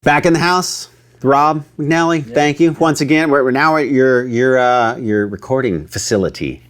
Back in the house, Rob McNelley. Yeah. Thank you once again. We're now at your recording facility.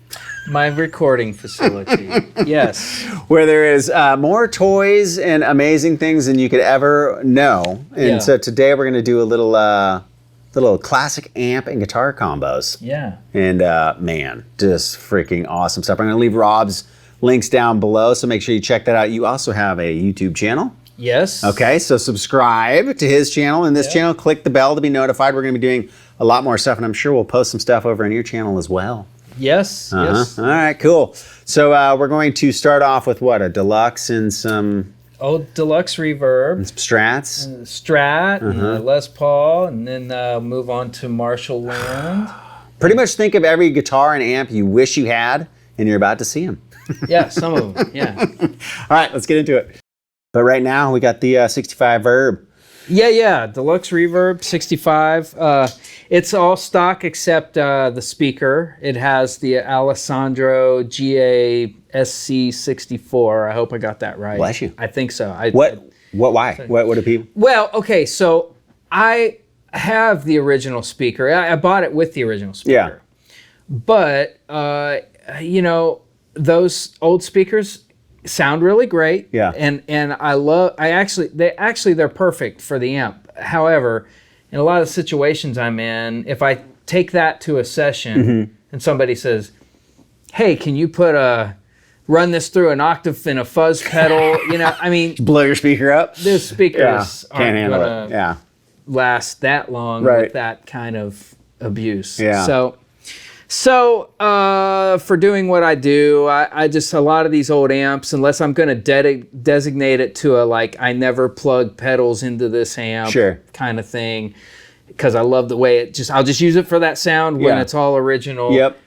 My recording facility, yes. Where there is more toys and amazing things than you could ever know. And so today we're going to do a little classic amp and guitar combos. Yeah. And man, just freaking awesome stuff. I'm going to leave Rob's links down below, so make sure you check that out. You also have a YouTube channel. Yes. Okay, so subscribe to his channel and this channel. Click the bell to be notified. We're going to be doing a lot more stuff, and I'm sure we'll post some stuff over on your channel as well. Yes. Yes. All right, cool. So we're going to start off with what? A Deluxe and some... Old Deluxe Reverb. And some Strats. Strat, and Les Paul, and then move on to Marshall land. Pretty much think of every guitar and amp you wish you had, and you're about to see them. Yeah, some of them, yeah. All right, let's get into it. But right now, we got the 65 Verb. Yeah, Deluxe Reverb 65. It's all stock except the speaker. It has the Alessandro GA-SC64. I hope I got that right. Bless you. I think so. Why? What do people... Well, okay, so I have the original speaker. I bought it with the original speaker. Yeah. But, you know, those old speakers sound really great. Yeah. And they're perfect for the amp. However, in a lot of situations I'm in, if I take that to a session and somebody says, "Hey, can you run this through an octave and a fuzz pedal?" You know, I mean, blow your speaker up. Those speakers can't handle it. Yeah. Last that long with that kind of abuse. Yeah. So for doing what I do, I just, a lot of these old amps, unless I'm going to designate it to I never plug pedals into this amp kind of thing, because I love the way I'll just use it for that sound when it's all original. Yep.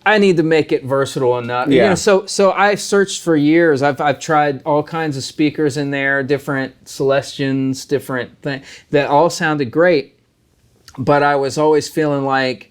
I need to make it versatile enough. Yeah. You know, so I searched for years. I've tried all kinds of speakers in there, different Celestions, different things that all sounded great, but I was always feeling like,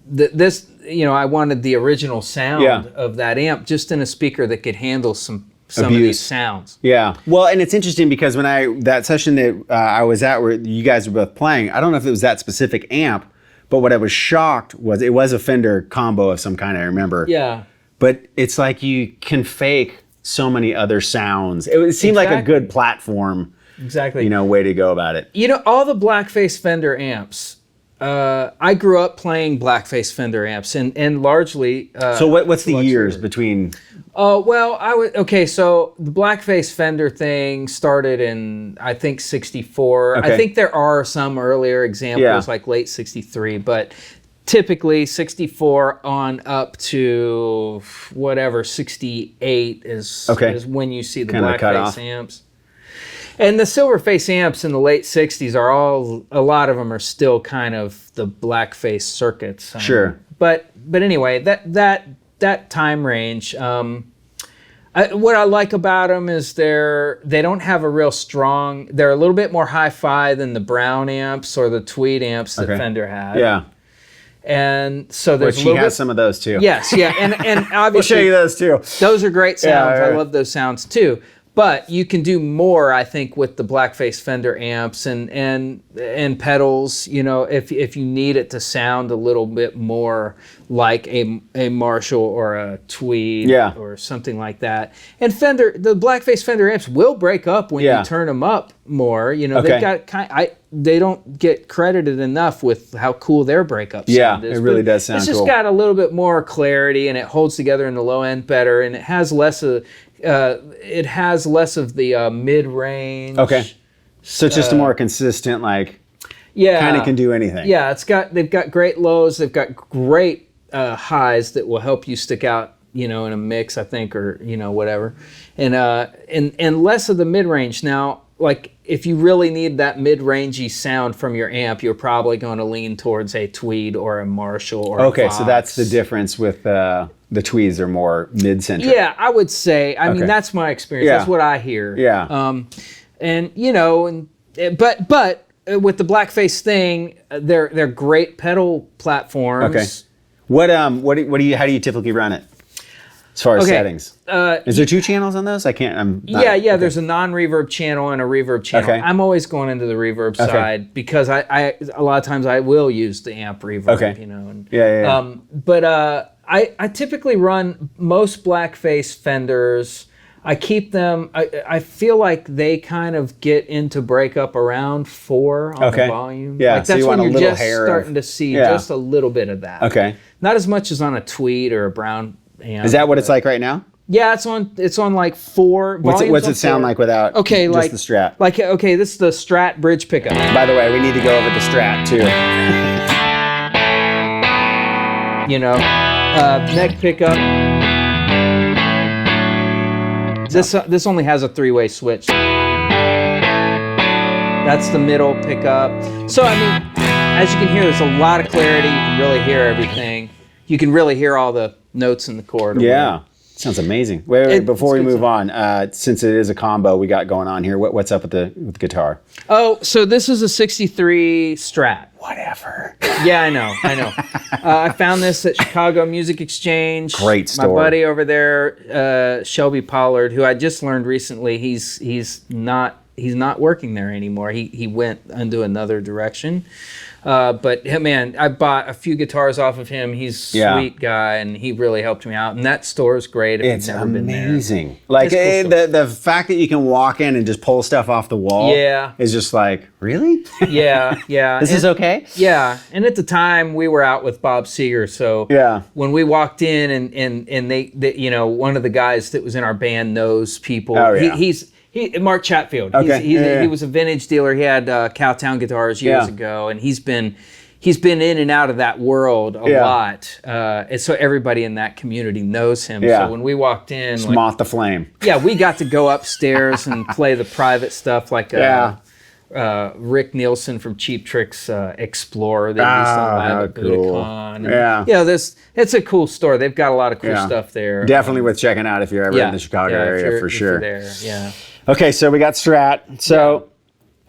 this, you know, I wanted the original sound of that amp just in a speaker that could handle some of these sounds. Yeah. Well, and it's interesting because when that session that I was at where you guys were both playing, I don't know if it was that specific amp, but what I was shocked was it was a Fender combo of some kind, I remember. Yeah. But it's like you can fake so many other sounds. It seemed like a good platform. Exactly. You know, way to go about it. You know, all the Blackface Fender amps, I grew up playing Blackface Fender amps, and largely... so what's the years between... So the Blackface Fender thing started in, I think, 64. Okay. I think there are some earlier examples, like late 63, but typically 64 on up to whatever, 68 is when you see the Blackface amps. And the Silverface amps in the late 60s are a lot of them are still kind of the Blackface circuits. Sure. But anyway, that time range, what I like about them is they don't have a real strong, they're a little bit more hi-fi than the Brown amps or the Tweed amps that Fender had. Yeah. And so there's Which he has some of those too. Yes, yeah, and obviously we'll show you those too. Those are great sounds. I love those sounds too. But you can do more, I think, with the Blackface Fender amps and pedals. You know, if you need it to sound a little bit more like a Marshall or a Tweed or something like that. And the Blackface Fender amps will break up when you turn them up more. You know, they've got they don't get credited enough with how cool their breakup sound is. It really does sound cool. It's just got a little bit more clarity, and it holds together in the low end better, and it has less of the mid-range. Okay. So it's just a more consistent, kind of can do anything. Yeah, they've got great lows, they've got great highs that will help you stick out, you know, in a mix, I think, or, you know, whatever. And less of the mid-range. Now, if you really need that mid-rangey sound from your amp, you're probably going to lean towards a Tweed or a Marshall or a Vox. So that's the difference with the Tweeds are more mid-centric. Yeah, I would say. I mean, that's my experience. That's what I hear. Yeah. And you know, but with the Blackface thing, they're great pedal platforms. Okay. How do you typically run it? as far as settings? Is there 2 channels on those? I can't. Yeah. There's a non-reverb channel and a reverb channel. Okay. I'm always going into the reverb side because I a lot of times I will use the amp reverb. Okay. You know. And, Yeah. But I typically run most Blackface Fenders. I keep them. I feel like they kind of get into breakup around 4 on the volume. Yeah, like so that's you when want a you're little just hair starting to see just a little bit of that. Okay. Not as much as on a Tweed or a Brown amp. Is that what it's like right now? Yeah, it's on like 4. What's it sound like without just the Strat? Like this is the Strat bridge pickup. By the way, we need to go over the Strat too. You know, neck pickup. This only has a 3-way switch. That's the middle pickup. So I mean, as you can hear, there's a lot of clarity. You can really hear everything. You can really hear all the notes in the chord. Yeah. Sounds amazing. Wait, before we move on, since it is a combo we got going on here, what's up with the guitar? Oh, so this is a 63 Strat. Whatever. Yeah, I know. I found this at Chicago Music Exchange. Great store. My buddy over there, Shelby Pollard, who I just learned recently, he's not working there anymore. He went into another direction. But man, I bought a few guitars off of him. He's a sweet guy, and he really helped me out. And that store is great. It's amazing. Like the fact that you can walk in and just pull stuff off the wall. Is just like, really? Yeah. This is okay. Yeah, and at the time we were out with Bob Seger, so when we walked in and they you know, one of the guys that was in our band knows people. Oh, yeah. He's Mark Chatfield. Okay. He was a vintage dealer. He had Cowtown Guitars years ago, and he's been in and out of that world a lot. And so everybody in that community knows him. Yeah. So when we walked in, Just moth the flame. Yeah, we got to go upstairs and play the private stuff like Rick Nielsen from Cheap Trick's Explorer. They used to live at Budokan. It's a cool store. They've got a lot of cool stuff there. Definitely worth checking out if you're ever in the Chicago area for sure. There, yeah. Okay, so we got Strat. So,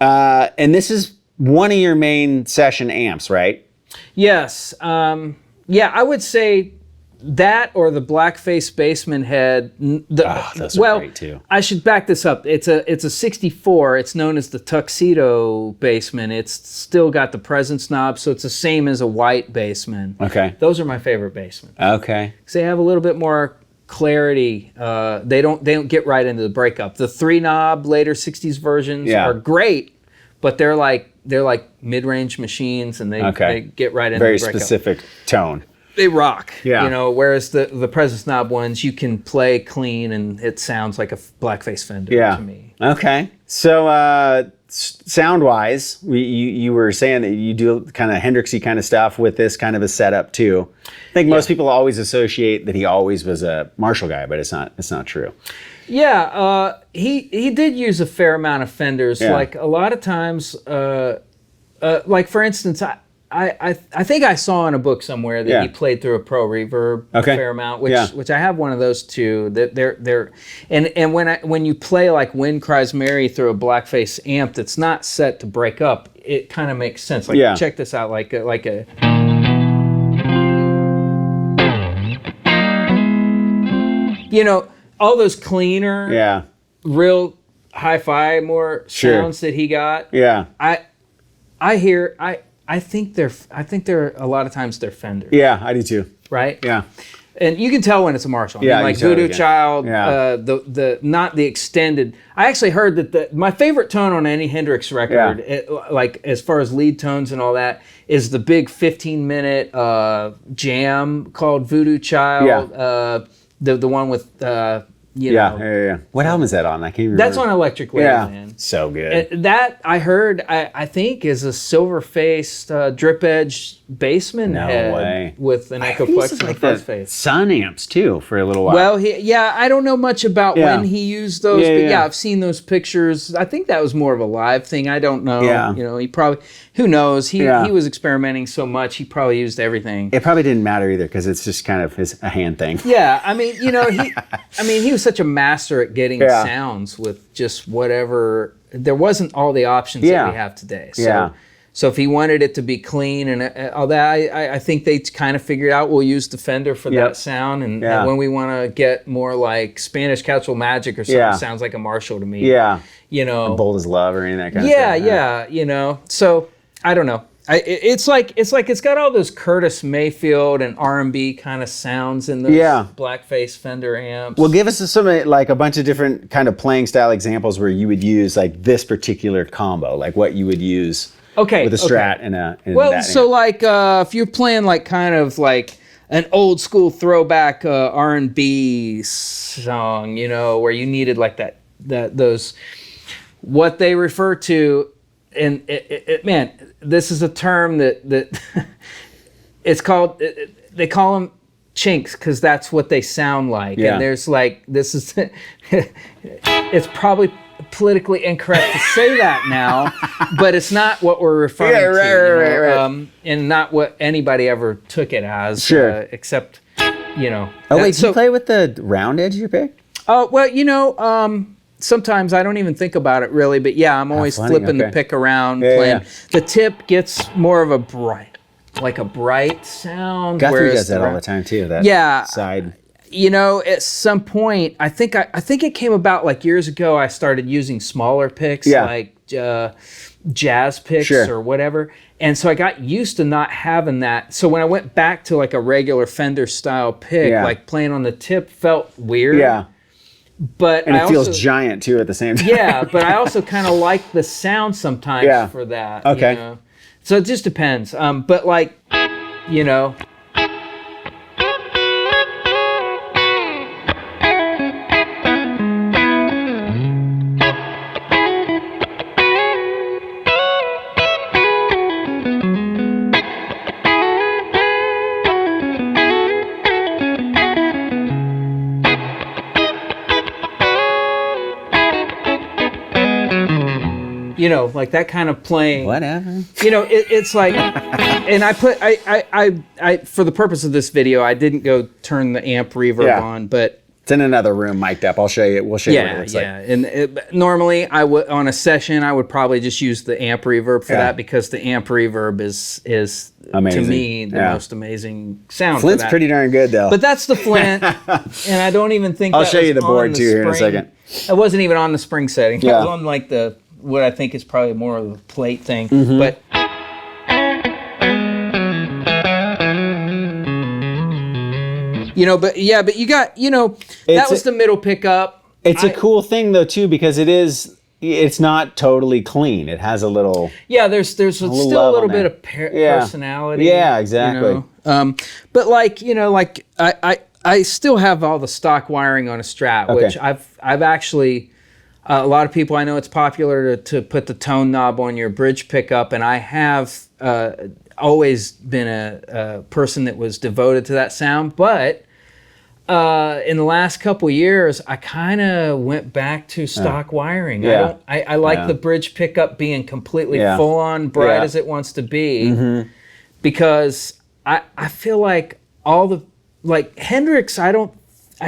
and this is one of your main session amps, right? Yes. I would say that or the Blackface Basement Head. Those are great too. I should back this up. It's a 64. It's known as the Tuxedo Basement. It's still got the presence knob, so it's the same as a white Basement. Okay. Those are my favorite Basements. Okay. Because they have a little bit more clarity. They don't get right into the breakup. The 3-knob later 60s versions are great, but they're like mid-range machines, and they get right into the breakup. Very specific tone. They rock, you know. Whereas the presence knob ones, you can play clean, and it sounds like a Blackface Fender to me. Okay. So sound-wise, you were saying that you do kind of Hendrixy kind of stuff with this kind of a setup too. I think most people always associate that he always was a Marshall guy, but it's not true. Yeah, he did use a fair amount of Fenders. Yeah. Like a lot of times, like for instance, I think I saw in a book somewhere that he played through a Pro Reverb a fair amount, which I have one of those too. That they're and when you play like Wind Cries Mary through a Blackface amp that's not set to break up, it kind of makes sense. Like check this out, like a you know, all those cleaner, real hi-fi more sounds that he got. Yeah, I think they're a lot of times they're Fenders. Yeah, I do too. Right? Yeah. And you can tell when it's a Marshall. I mean, like Voodoo Child, the not the extended. I actually heard that my favorite tone on any Hendrix record, like as far as lead tones and all that, is the big 15-minute jam called Voodoo Child. Yeah. The one with you know. What album is that on? I can't remember. That's on Electric Wave, man. So good. That I heard, I think, is a silver-faced drip edge Bassman head with an Echoplex and a Fuzz face. Sun amps too for a little while. Well, I don't know much about when he used those, but I've seen those pictures. I think that was more of a live thing. I don't know. Yeah. You know, he probably, who knows? He was experimenting so much, he probably used everything. It probably didn't matter either because it's just kind of a hand thing. Yeah, I mean, you know, he was such a master at getting sounds with just whatever. There wasn't all the options that we have today. So, So if he wanted it to be clean and all that, I think they kind of figured out we'll use the Fender for that sound. And when we want to get more like Spanish Castle Magic or something, sounds like a Marshall to me. Yeah. You know. Bold as Love or anything that kind of stuff. Yeah, you know. So I don't know. It's like it's got all those Curtis Mayfield and R&B kind of sounds in those Blackface Fender amps. Well, give us some like a bunch of different kind of playing style examples where you would use like this particular combo, like what you would use with a Strat and a that so amp. like if you're playing like kind of like an old school throwback R&B song, you know, where you needed like those what they refer to. And man, this is a term that it's called. They call them chinks because that's what they sound like. Yeah. And there's like this is. It's probably politically incorrect to say that now, but it's not what we're referring to. Right. And not what anybody ever took it as. Sure. Except, you know. Oh wait, do you play with the round edge of your pick? Oh well, you know. Sometimes I don't even think about it really, but yeah, I'm always flipping the pick around, playing. Yeah. The tip gets more of a bright sound. Guthrie does that all the time too. That side. You know, at some point, I think it came about like years ago. I started using smaller picks, like jazz picks or whatever, and so I got used to not having that. So when I went back to like a regular Fender style pick, like playing on the tip felt weird. Yeah. But it feels giant too at the same time. Yeah, but I also kind of like the sound sometimes for that. Okay. You know? So it just depends. But like, you know. You know, like that kind of playing. Whatever. You know, it's like, and I for the purpose of this video, I didn't go turn the amp reverb on, but it's in another room, mic'd up. I'll show you. We'll show you what it looks like. And normally, on a session, I would probably just use the amp reverb for that because the amp reverb is amazing. To me the most amazing sound. Flint's pretty darn good though. But that's the Flint, and I don't even think I'll show you the board too here in a second. It wasn't even on the spring setting. It was on like what I think is probably more of a plate thing, but you know, but you got, you know, that was the middle pickup. It's a cool thing though too because it's not totally clean. It has a little there's still a little bit of personality. Yeah, exactly. You know? But like, you know, like I still have all the stock wiring on a Strat, which I've actually. A lot of people, I know it's popular to put the tone knob on your bridge pickup, and I have always been a person that was devoted to that sound. But in the last couple years, I kind of went back to stock wiring. I like the bridge pickup being completely full on bright as it wants to be, because I feel like like Hendrix,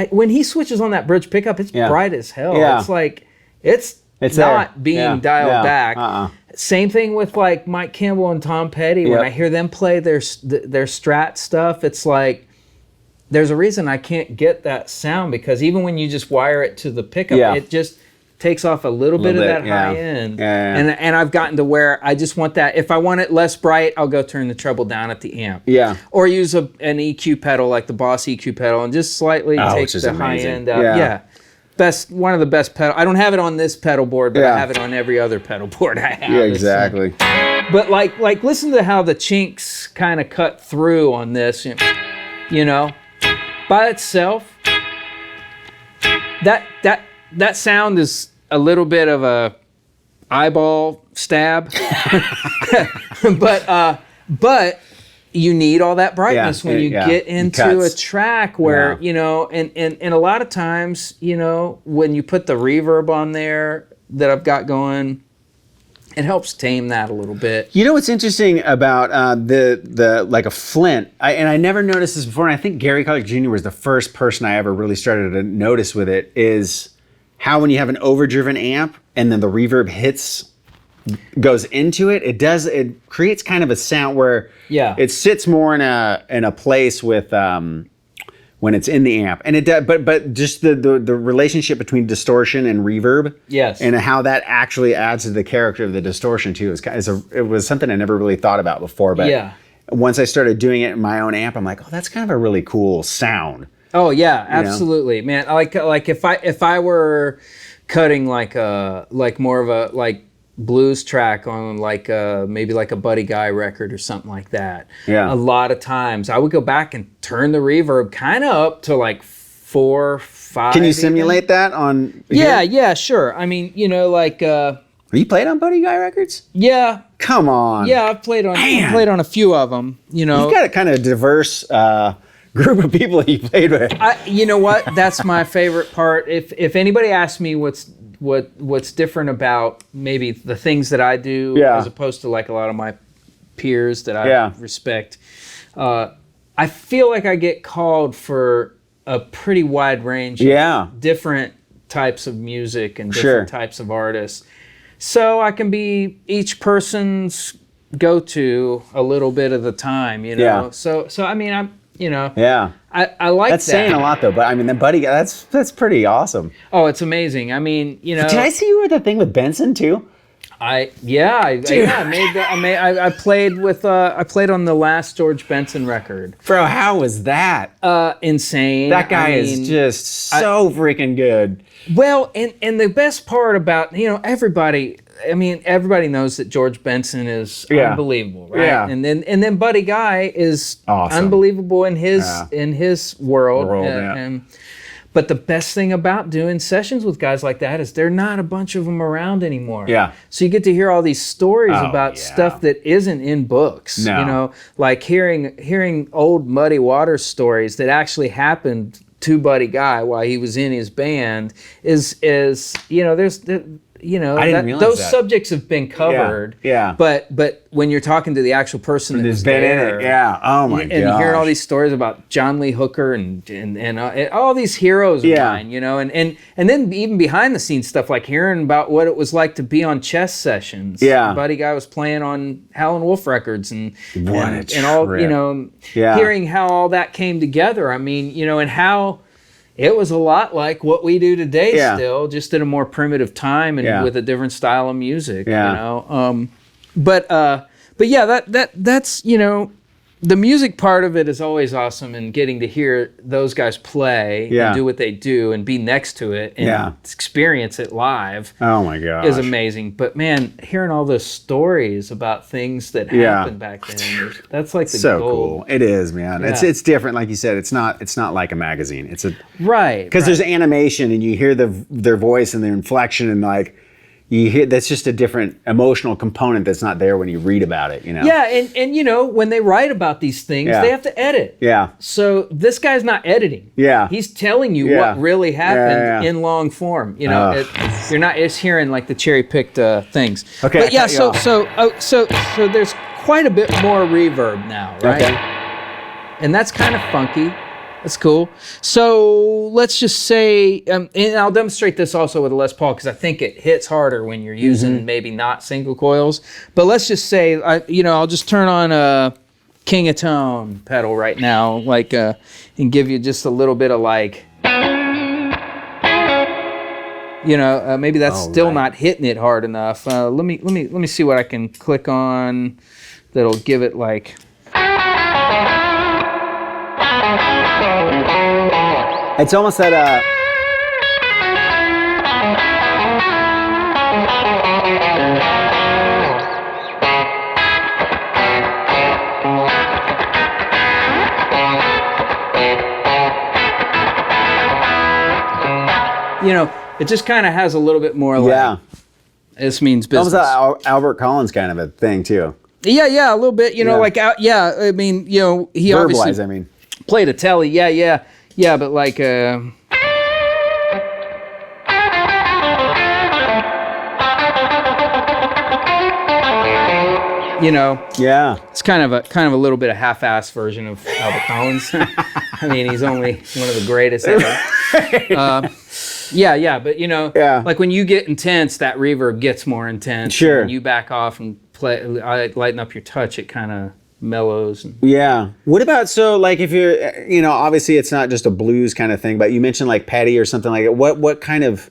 when he switches on that bridge pickup, it's bright as hell. It's like. It's not being dialed back. Same thing with like Mike Campbell and Tom Petty. When I hear them play their Strat stuff, it's like there's a reason I can't get that sound, because even when you just wire it to the pickup, it just takes off a little bit of that high end. And I've gotten to where I just want that. If I want it less bright, I'll go turn the treble down at the amp. Or use an EQ pedal like the Boss EQ pedal and just slightly take the high end out. One of the best pedal. I don't have it on this pedal board, but I have it on every other pedal board I have. Yeah, exactly. But like listen to how the chinks kind of cut through on this. You know, by itself, that sound is a little bit of a eyeball stab, but. You need all that brightness when you get into a track where, you know, and a lot of times, you know, when you put the reverb on there that I've got going, it helps tame that a little bit. You know what's interesting about the like a Flint, and I never noticed this before, and I think Gary Clark Jr. was the first person I ever really started to notice with it, is how when you have an overdriven amp and then the reverb hits goes into it, it creates kind of a sound where it sits more in a place with when it's in the amp, and it does, but just the relationship between distortion and reverb, and how that actually adds to the character of the distortion too it was something I never really thought about before, but once I started doing it in my own amp, I'm like, oh, that's kind of a really cool sound. Oh yeah, absolutely, man. Like if I were cutting like more of a blues track on maybe like a Buddy Guy record or something like that. Yeah. A lot of times I would go back and turn the reverb kind of up to like 4, 5. Can you simulate that on? Yeah, sure. I mean, Are you played on Buddy Guy records? Yeah. Come on. Yeah, I've played on a few of them. You've got a kind of diverse group of people that you played with. You know what? That's my favorite part. If anybody asks me what's different about maybe the things that I do as opposed to like a lot of my peers that I respect, I feel like I get called for a pretty wide range of different types of music and different types of artists. So I can be each person's go-to a little bit of the time, So I mean, I like that's that. Saying a lot though, but I mean, the Buddy Guy, that's pretty awesome. Oh, it's amazing. I mean, Did I see you with the thing with Benson too? I played on the last George Benson record. Bro, how was that? Insane. That guy is just so freaking good. Well, and the best part about, everybody knows that George Benson is unbelievable, right? Yeah. And then Buddy Guy is awesome. Unbelievable in his world. But the best thing about doing sessions with guys like that is they're not a bunch of them around anymore. Yeah. So you get to hear all these stories about stuff that isn't in books. No. Like hearing old Muddy Waters stories that actually happened to Buddy Guy while he was in his band is there's those subjects have been covered. Yeah. But when you're talking to the actual person that was there, oh my god, and you hear all these stories about John Lee Hooker and all these heroes of mine, and then even behind the scenes stuff like hearing about what it was like to be on chess sessions. Yeah. Buddy Guy was playing on Howlin' Wolf records and all, hearing how all that came together. I mean, and how it was a lot like what we do today still, just at a more primitive time and with a different style of music, But yeah, that's, the music part of it is always awesome, and getting to hear those guys play and do what they do and be next to it and experience it live. Oh my gosh. Is amazing. But man, hearing all those stories about things that happened back then, that's like the so gold. Cool. It is, man. Yeah. It's different, like you said. It's not like a magazine. It's because there's animation and you hear their voice and their inflection and like. You hear that's just a different emotional component that's not there when you read about it, Yeah, and when they write about these things, they have to edit. Yeah. So this guy's not editing. Yeah. He's telling you what really happened in long form. You're not just hearing like the cherry picked things. Okay. But yeah, so there's quite a bit more reverb now, right? Okay. And that's kind of funky. That's cool. So let's just say, and I'll demonstrate this also with a Les Paul because I think it hits harder when you're using maybe not single coils. But let's just say, I'll just turn on a King of Tone pedal right now, and give you just a little bit of maybe that's still not hitting it hard enough. Let me see what I can click on that'll give it like. It's almost that it just kind of has a little bit more like this means business. Almost Albert Collins kind of a thing too. Yeah, a little bit, I mean, he obviously played a telly, but like it's kind of a little bit of half-ass version of Albert Collins. I mean, he's only one of the greatest ever. Yeah, but like when you get intense, that reverb gets more intense. Sure. When you back off and lighten up your touch, it kind of mellows. Yeah. What about, so like if you're, obviously it's not just a blues kind of thing, but you mentioned like Petty or something like that. What kind of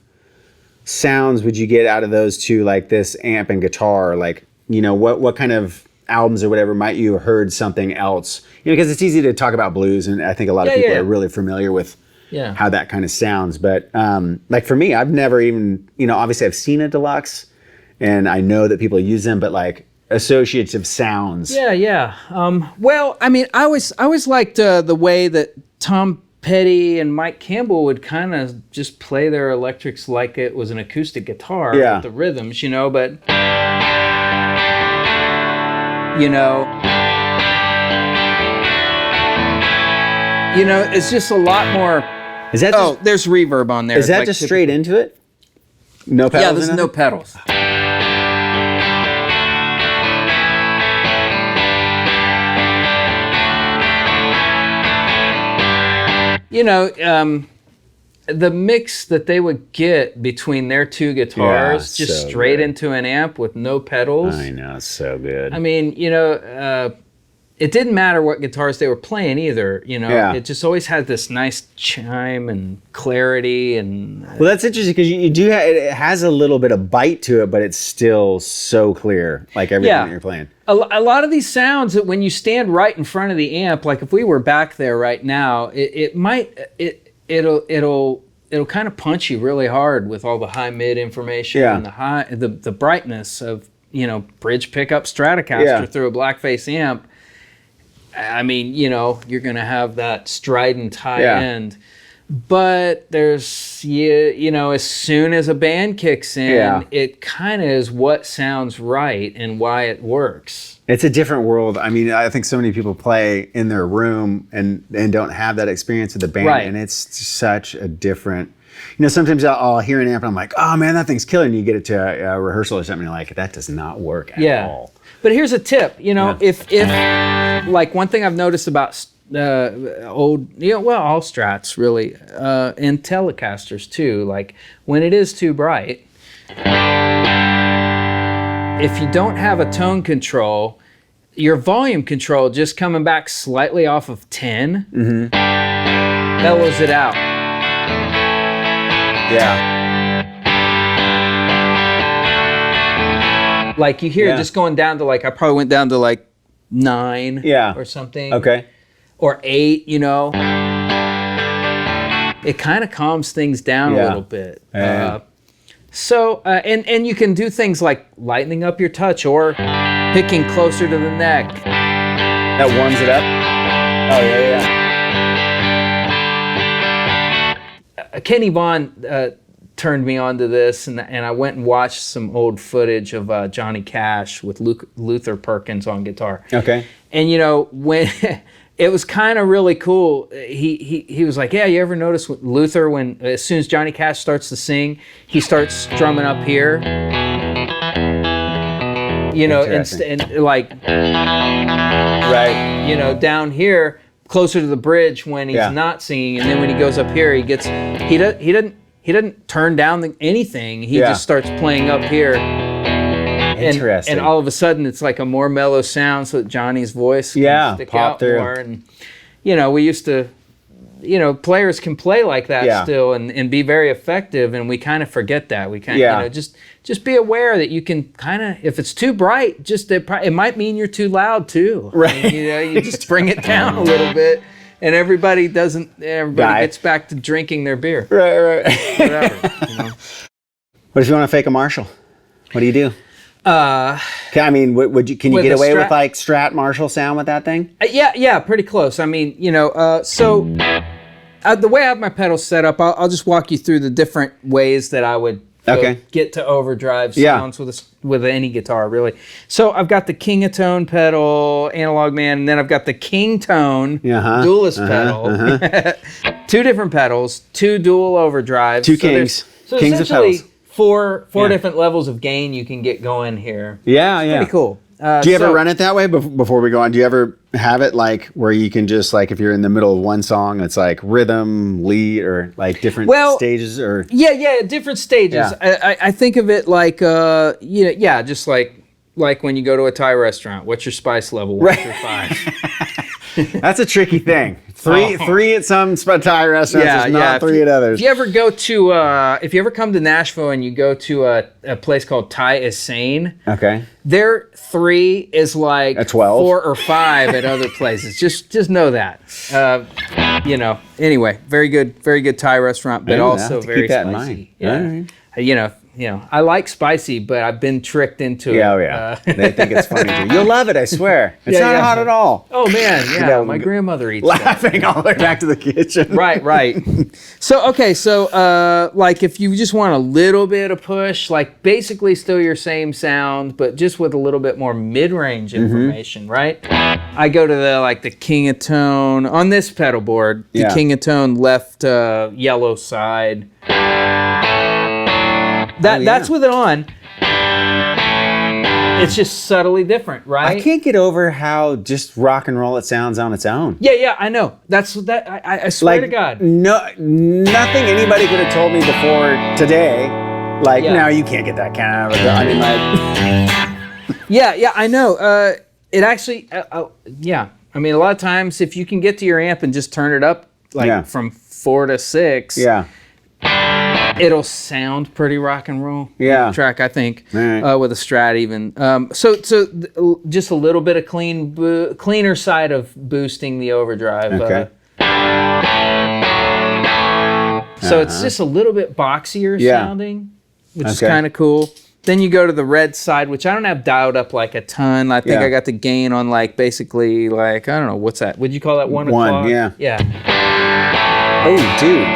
sounds would you get out of those two, like this amp and guitar? Like, what kind of albums or whatever might you have heard something else? Because it's easy to talk about blues, and I think a lot of people are really familiar with how that kind of sounds. But like for me, I've never even, obviously I've seen a Deluxe and I know that people use them, but like associative sounds. Yeah. Well, I mean, I always liked the way that Tom Petty and Mike Campbell would kind of just play their electrics like it was an acoustic guitar with the rhythms, but it's just a lot more. Is that there's reverb on there. Is that like just straight into it? No pedals? Yeah, there's no pedals. The mix that they would get between their two guitars, just so straight into an amp with no pedals. I know, it's so good. I mean, it didn't matter what guitars they were playing either. It just always had this nice chime and clarity. And well, that's interesting because you do it has a little bit of bite to it, but it's still so clear, like everything that you're playing. A lot of these sounds that when you stand right in front of the amp, like if we were back there right now, it'll kind of punch you really hard with all the high mid information and the brightness of bridge pickup Stratocaster through a Blackface amp. I mean, you're gonna have that strident high end. But there's, as soon as a band kicks in, it kind of is what sounds right and why it works. It's a different world. I mean, I think so many people play in their room and don't have that experience with the band. Right. And it's such a different, sometimes I'll hear an amp and I'm like, oh man, that thing's killer. And you get it to a rehearsal or something, and you're like, that does not work at all. But here's a tip, if like one thing I've noticed about all Strats really, and Telecasters too, like when it is too bright, if you don't have a tone control, your volume control just coming back slightly off of 10 mellows it out. Yeah. Like you hear it just going down to like, I probably went down to like 9 or something. Okay. Or 8, it kind of calms things down a little bit. And you can do things like lightening up your touch or picking closer to the neck. That warms it up? Oh, yeah. Kenny Vaughn turned me on to this, and I went and watched some old footage of Johnny Cash with Luther Perkins on guitar. Okay. And when it was kind of really cool, he was like, yeah, you ever notice Luther, when as soon as Johnny Cash starts to sing, he starts strumming up here, and like right, down here closer to the bridge when he's not singing, and then when he goes up here, he doesn't turn down anything. He just starts playing up here. Interesting. And all of a sudden, it's like a more mellow sound, so that Johnny's voice can stick out through more. And we used to, players can play like that still and be very effective, and we kind of forget that. We kind of, just be aware that you can kind of, if it's too bright, it might mean you're too loud too. Right. You just bring it down a little bit. And everybody gets back to drinking their beer. Right. Whatever. What if you want to fake a Marshall? What do you do? Can you get away with like Strat Marshall sound with that thing? Yeah, pretty close. I mean, the way I have my pedals set up, I'll just walk you through the different ways that I would get to overdrive sounds with any guitar, really. So I've got the King of Tone pedal, Analog Man, and then I've got the King Tone Duelist pedal. 2 different pedals, 2 dual overdrives. 2 kings. Kings of pedals. Four different levels of gain you can get going here. Yeah. Pretty cool. Do you ever run it that way before we go on? Do you ever have it like where you can just like if you're in the middle of one song, it's like rhythm, lead, or like different stages? Or yeah, different stages. Yeah. I think of it like just like when you go to a Thai restaurant. What's your spice level? 1 through 5. That's a tricky thing. Three at some Thai restaurants, not 3 at others. If you ever go to, if you ever come to Nashville and you go to a place called Thai is Sane, their 3 is like a 12, 4 or 5 at other places. Just know that. Anyway, very good Thai restaurant, but also very keep that spicy. In mind. I like spicy, but I've been tricked into it. Yeah. They think it's funny too. You'll love it, I swear. It's not hot at all. Oh man, yeah. My grandmother eats laughing all the way back to the kitchen. Right. So like if you just want a little bit of push, like basically still your same sound, but just with a little bit more mid-range information, right? I go to the King of Tone on this pedal board, the King of Tone left yellow side. That's with it on. It's just subtly different, right? I can't get over how just rock and roll it sounds on its own. Yeah, I know. I swear to God. Nothing anybody could have told me before today. No, you can't get that kind of. I mean, Yeah, I know. It actually, I mean, a lot of times if you can get to your amp and just turn it up from 4 to 6. Yeah. It'll sound pretty rock and roll. Track, I think, right. With a Strat even. So just a little bit of cleaner side of boosting the overdrive. Okay. So it's just a little bit boxier sounding, which is kind of cool. Then you go to the red side, which I don't have dialed up like a ton. I think I got the gain on basically I don't know, what's that? Would you call that 1 o'clock? 1, yeah. Yeah. Oh, dude.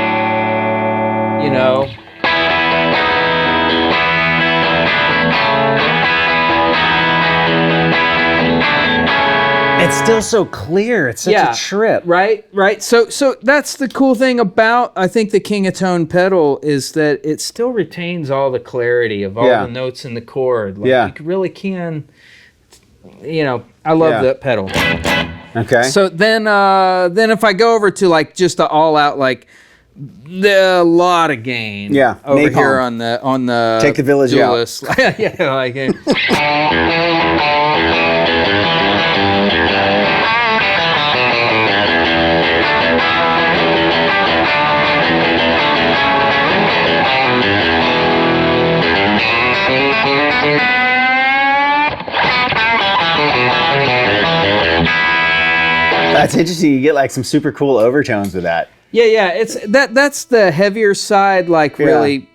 It's still so clear. It's such a trip. Right. So that's the cool thing about, I think, the King of Tone pedal is that it still retains all the clarity of all the notes in the chord. You really can, I love that pedal. Okay. So then if I go over to just the all out, a lot of gain. Yeah. Over Napalm. here on the Take the Village Duelist. out. That's interesting. You get some super cool overtones with that. Yeah. It's that's the heavier side, really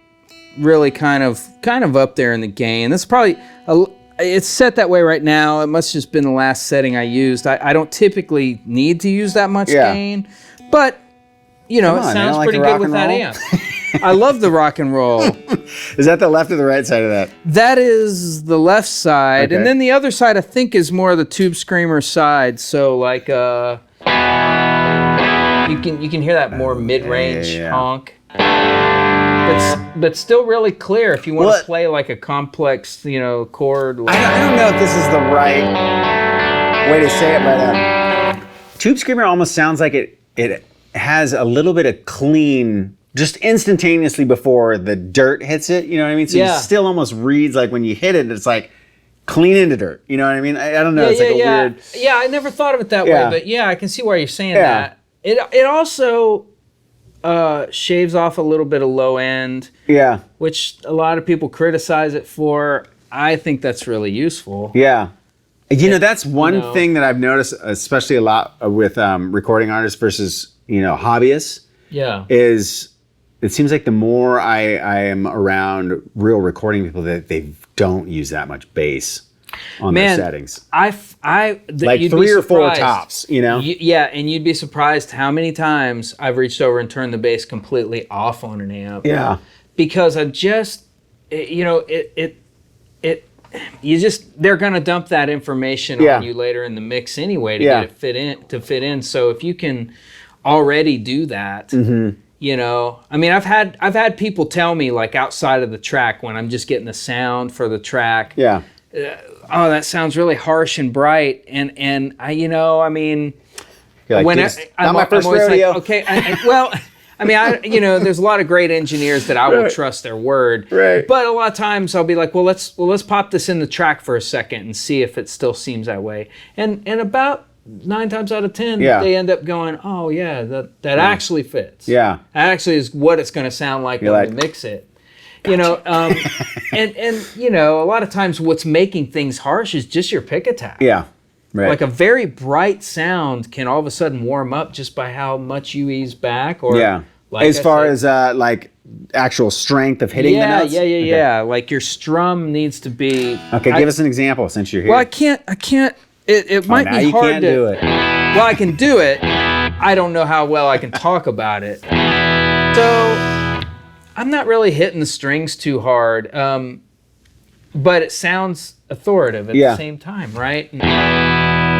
kind of up there in the gain. That's probably it's set that way right now. It must have just been the last setting I used. I don't typically need to use that much gain, but it sounds pretty good with that amp. I love the rock and roll. Is that the left or the right side of that? That is the left side, and then the other side I think is more the Tube Screamer side. So you can hear that more mid-range honk, but still really clear if you want to play a complex chord. I don't know if this is the right way to say it, but Tube Screamer almost sounds like it has a little bit of clean. Just instantaneously before the dirt hits it, you know what I mean? So it still almost reads like when you hit it, it's clean into dirt. You know what I mean? I don't know. It's a weird. Yeah, I never thought of it that way, but I can see why you're saying that. It also shaves off a little bit of low end. Yeah. Which a lot of people criticize it for. I think that's really useful. Yeah. That's one thing that I've noticed, especially a lot with recording artists versus hobbyists. Yeah. Is it seems like the more I am around real recording people that they don't use that much bass on their settings. Like 3 or 4 tops, Yeah, and you'd be surprised how many times I've reached over and turned the bass completely off on an amp. Yeah. Because I just, they're gonna dump that information on you later in the mix anyway to get it fit in. So if you can already do that. I mean, I've had people tell me outside of the track when I'm just getting the sound for the track. Yeah. oh, that sounds really harsh and bright. And I, I mean, like, when I'm my first rodeo. Like, okay, well, I mean, there's a lot of great engineers that I will trust their word. Right. But a lot of times I'll be like, well, let's pop this in the track for a second and see if it still seems that way. And about 9 times out of 10, they end up going, oh yeah, that actually fits. Yeah. That actually is what it's going to sound like when we mix it. Gotcha. And a lot of times what's making things harsh is just your pick attack. Yeah. Right. Like a very bright sound can all of a sudden warm up just by how much you ease back. Or like as far as like actual strength of hitting the notes? Yeah. Like your strum needs to be... Okay, give us an example since you're here. Well, I can't. It might be hard can't do it. Well, I can do it. I don't know how well I can talk about it. So I'm not really hitting the strings too hard. But it sounds authoritative at the same time, right?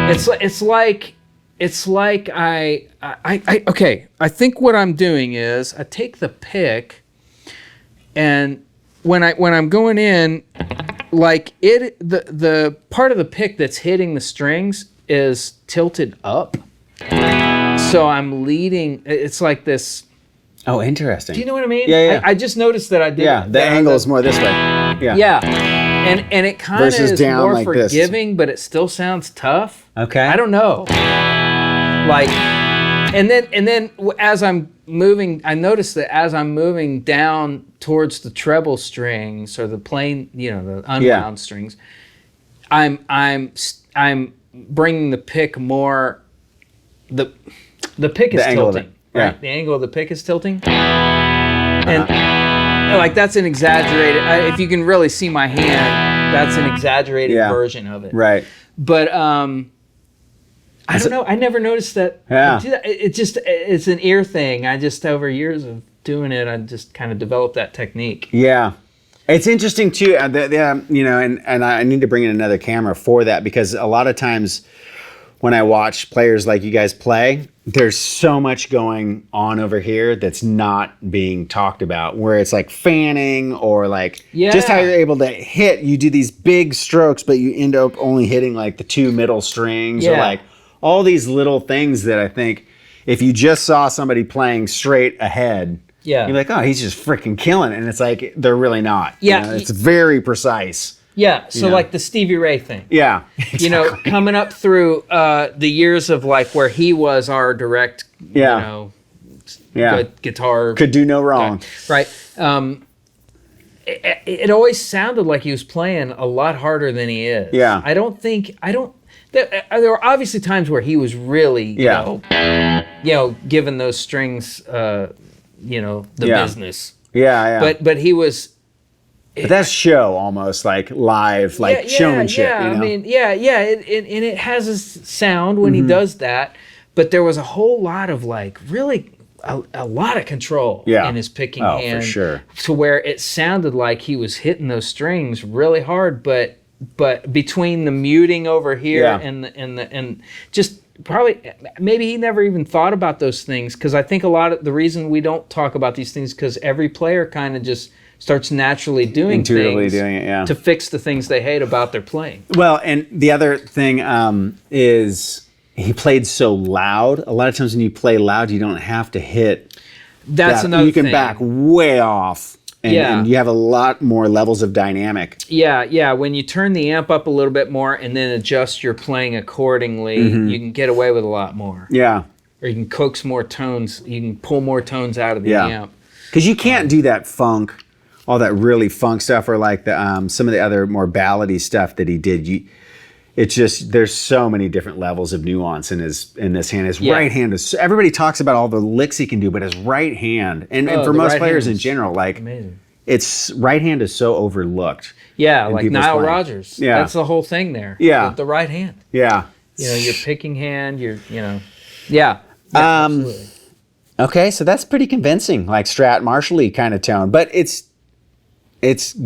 It's like I think what I'm doing is I take the pick, and when I'm going in, like the part of the pick that's hitting the strings is tilted up, so I'm leading. It's like this. Oh, interesting. Do you know what I mean? Yeah. I just noticed that I did. Yeah, the angle is more this way. Yeah. And it kind of is more like forgiving, but it still sounds tough. Okay. I don't know. Like, and then as I'm moving, I noticed that as I'm moving down towards the treble strings or the plain, the unwound strings, I'm bringing the pick more. The pick is tilting. Right? The angle of the pick is tilting. And like that's an exaggerated, if you can really see my hand, that's an exaggerated version of it. Right. But I don't know. I never noticed that. Yeah. It's an ear thing. I just, over years of doing it, I just kind of developed that technique. Yeah. It's interesting too, and I need to bring in another camera for that, because a lot of times when I watch players like you guys play, there's so much going on over here that's not being talked about, where it's like fanning or like just how you're able to hit. You do these big strokes, but you end up only hitting like the 2 middle strings or like all these little things that I think if you just saw somebody playing straight ahead, you're like, oh, he's just freaking killing it. And it's like, they're really not. Yeah. It's very precise. Yeah, so like the Stevie Ray thing. Yeah, exactly. Coming up through the years of like where he was our direct, guitar. Could do no wrong. Right. It always sounded like he was playing a lot harder than he is. Yeah. There were obviously times where he was really, giving those strings, the business. Yeah. But he was... But that's show almost, like live, like showmanship. Yeah, I mean, and it has a sound when he does that, but there was a whole lot of like really a lot of control in his picking hand, for sure, to where it sounded like he was hitting those strings really hard, but between the muting over here and just probably maybe he never even thought about those things, because I think a lot of the reason we don't talk about these things because every player kind of just starts naturally doing things to fix the things they hate about their playing. Well, and the other thing is he played so loud. A lot of times when you play loud, you don't have to hit. That's another thing. You can back way off, and you have a lot more levels of dynamic. Yeah. When you turn the amp up a little bit more and then adjust your playing accordingly, you can get away with a lot more. Yeah. Or you can coax more tones. You can pull more tones out of the amp. Because you can't do that funk, all that really funk stuff, or like the some of the other more ballady stuff that he did. It's just, there's so many different levels of nuance in this hand. His right hand is, everybody talks about all the licks he can do, but his right hand, and for most players in general, like amazing. It's right hand is so overlooked. Yeah, like Nile Rodgers. Yeah, that's the whole thing there. Yeah, the right hand. Yeah, your picking hand. Absolutely. Okay, so that's pretty convincing, like Strat Marshall-y kind of tone, but it's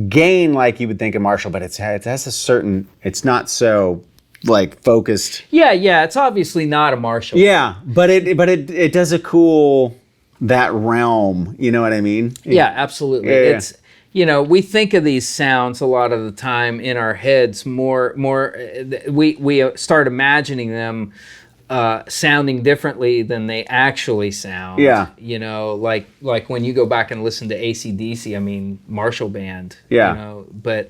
gain like you would think of Marshall, but it has a certain, it's not so like focused. Yeah, it's obviously not a Marshall. Yeah, but it does a cool, that realm, you know what I mean? Yeah, absolutely. you know, we think of these sounds a lot of the time in our heads we start imagining them sounding differently than they actually sound. Yeah. You know, like when you go back and listen to AC/DC, I mean, Marshall Band. Yeah. You know, but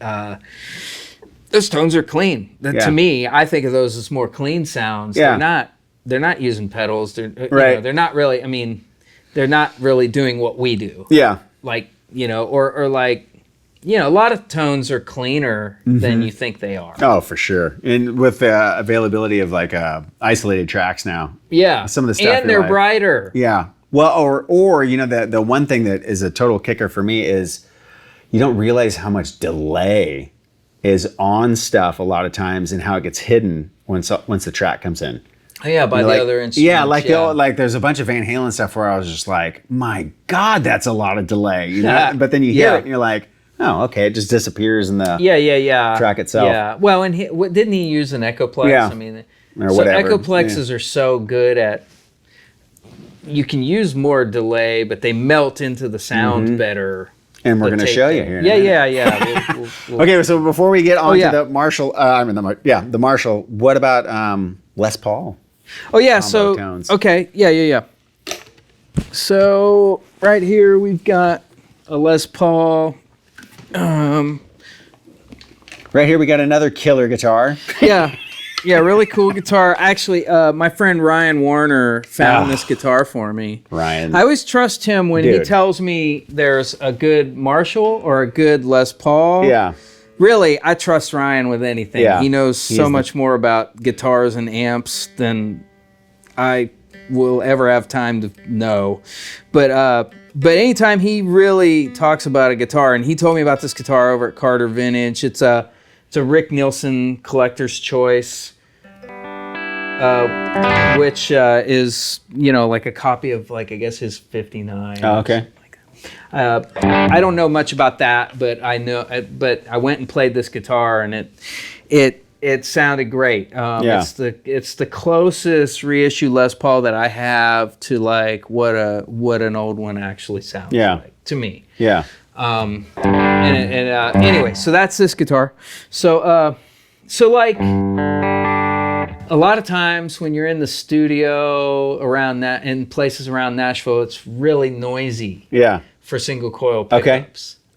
those tones are clean. To me, I think of those as more clean sounds. Yeah. They're not using pedals. They're right. You know, they're not really. I mean, they're not really doing what we do. Yeah. Like, you know, or like, you know, a lot of tones are cleaner than you think they are. Oh, for sure. And with the availability of like isolated tracks now. Yeah. Some of the stuff. And they're brighter. Yeah. Well, or you know, the one thing that is a total kicker for me is you don't realize how much delay is on stuff a lot of times and how it gets hidden once the track comes in. Yeah, by the other instruments. Yeah, like there's a bunch of Van Halen stuff where I was just like, my God, that's a lot of delay. You know? But then you hear it and you're like, oh, okay, it just disappears in the track itself. Yeah. Well, and didn't he use an Echoplex? Yeah. I mean, or whatever. Echoplexes are so good at. You can use more delay, but they melt into the sound better. And we're going to show you here. Yeah. We'll okay, so before we get on to the Marshall, the Marshall. What about Les Paul? Oh yeah, so tones. Okay, yeah. So right here we've got a Les Paul. Right here we got another killer guitar. Yeah, really cool guitar. Actually, my friend Ryan Warner found this guitar for me. Ryan. I always trust him when he tells me there's a good Marshall or a good Les Paul. Yeah. Really, I trust Ryan with anything. Yeah. He knows so much more about guitars and amps than I will ever have time to know. But anytime he really talks about a guitar, and he told me about this guitar over at Carter Vintage. It's a Rick Nielsen Collector's Choice, which is, you know, like a copy of, like, I guess his 59. Oh, okay. I don't know much about that, but I know. But I went and played this guitar, and it sounded great. It's the closest reissue Les Paul that I have to like what an old one actually sounds like to me. Yeah. Anyway, so that's this guitar. So like a lot of times when you're in the studio around that in places around Nashville, it's really noisy. Yeah. For single coil pickups. Okay.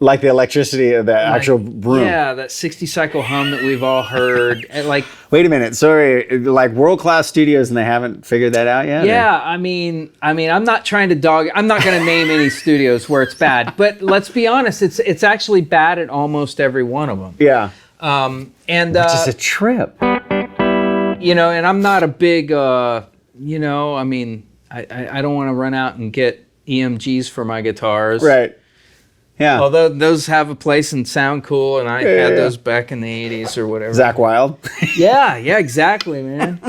Like the electricity of the actual room. Yeah, that 60 cycle hum that we've all heard. And like, wait a minute, sorry, like world-class studios and they haven't figured that out yet? Yeah, I mean, I'm not trying to I'm not going to name any studios where it's bad, but let's be honest, it's actually bad at almost every one of them. Yeah. And which is a trip. You know, and I'm not a big, you know, I mean, I don't want to run out and get EMGs for my guitars. Right. Yeah. Although those have a place and sound cool, and I had those back in the 80s or whatever. Zakk Wylde. yeah, exactly, man.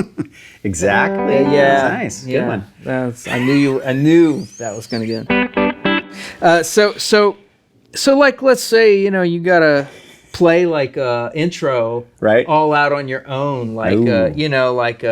Exactly. Yeah. Nice. Good one. I knew that was going to get. So like, let's say, you know, you got to play like a intro all out on your own, like you know, like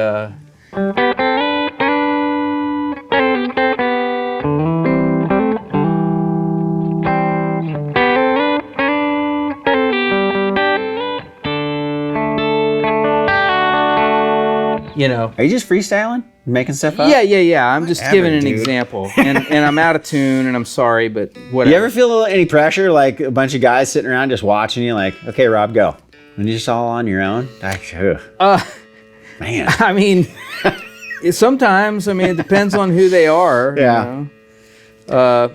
you know. Are you just freestyling? Making stuff up? Yeah. I'm just giving an example. And I'm out of tune, and I'm sorry, but whatever. You ever feel any pressure, like a bunch of guys sitting around just watching you, like, okay, Rob, go. And you're just all on your own? Man. I mean, sometimes, I mean, it depends on who they are. Yeah. You know?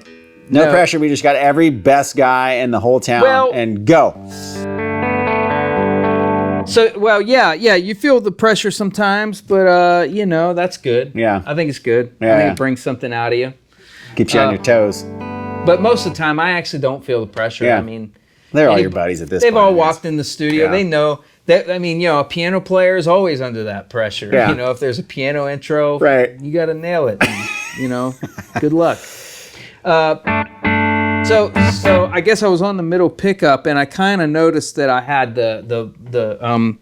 No pressure. We just got every best guy in the whole town and go. So, well, yeah, you feel the pressure sometimes, but, you know, that's good. Yeah. I think it's good. Yeah, I think it brings something out of you. Get you on your toes. But most of the time, I actually don't feel the pressure. Yeah. I mean, they're all your buddies at this point. They've all walked in the studio. Yeah. They know that, I mean, you know, a piano player is always under that pressure. Yeah. You know, if there's a piano intro, you got to nail it. And, you know, good luck. So I guess I was on the middle pickup, and I kind of noticed that I had the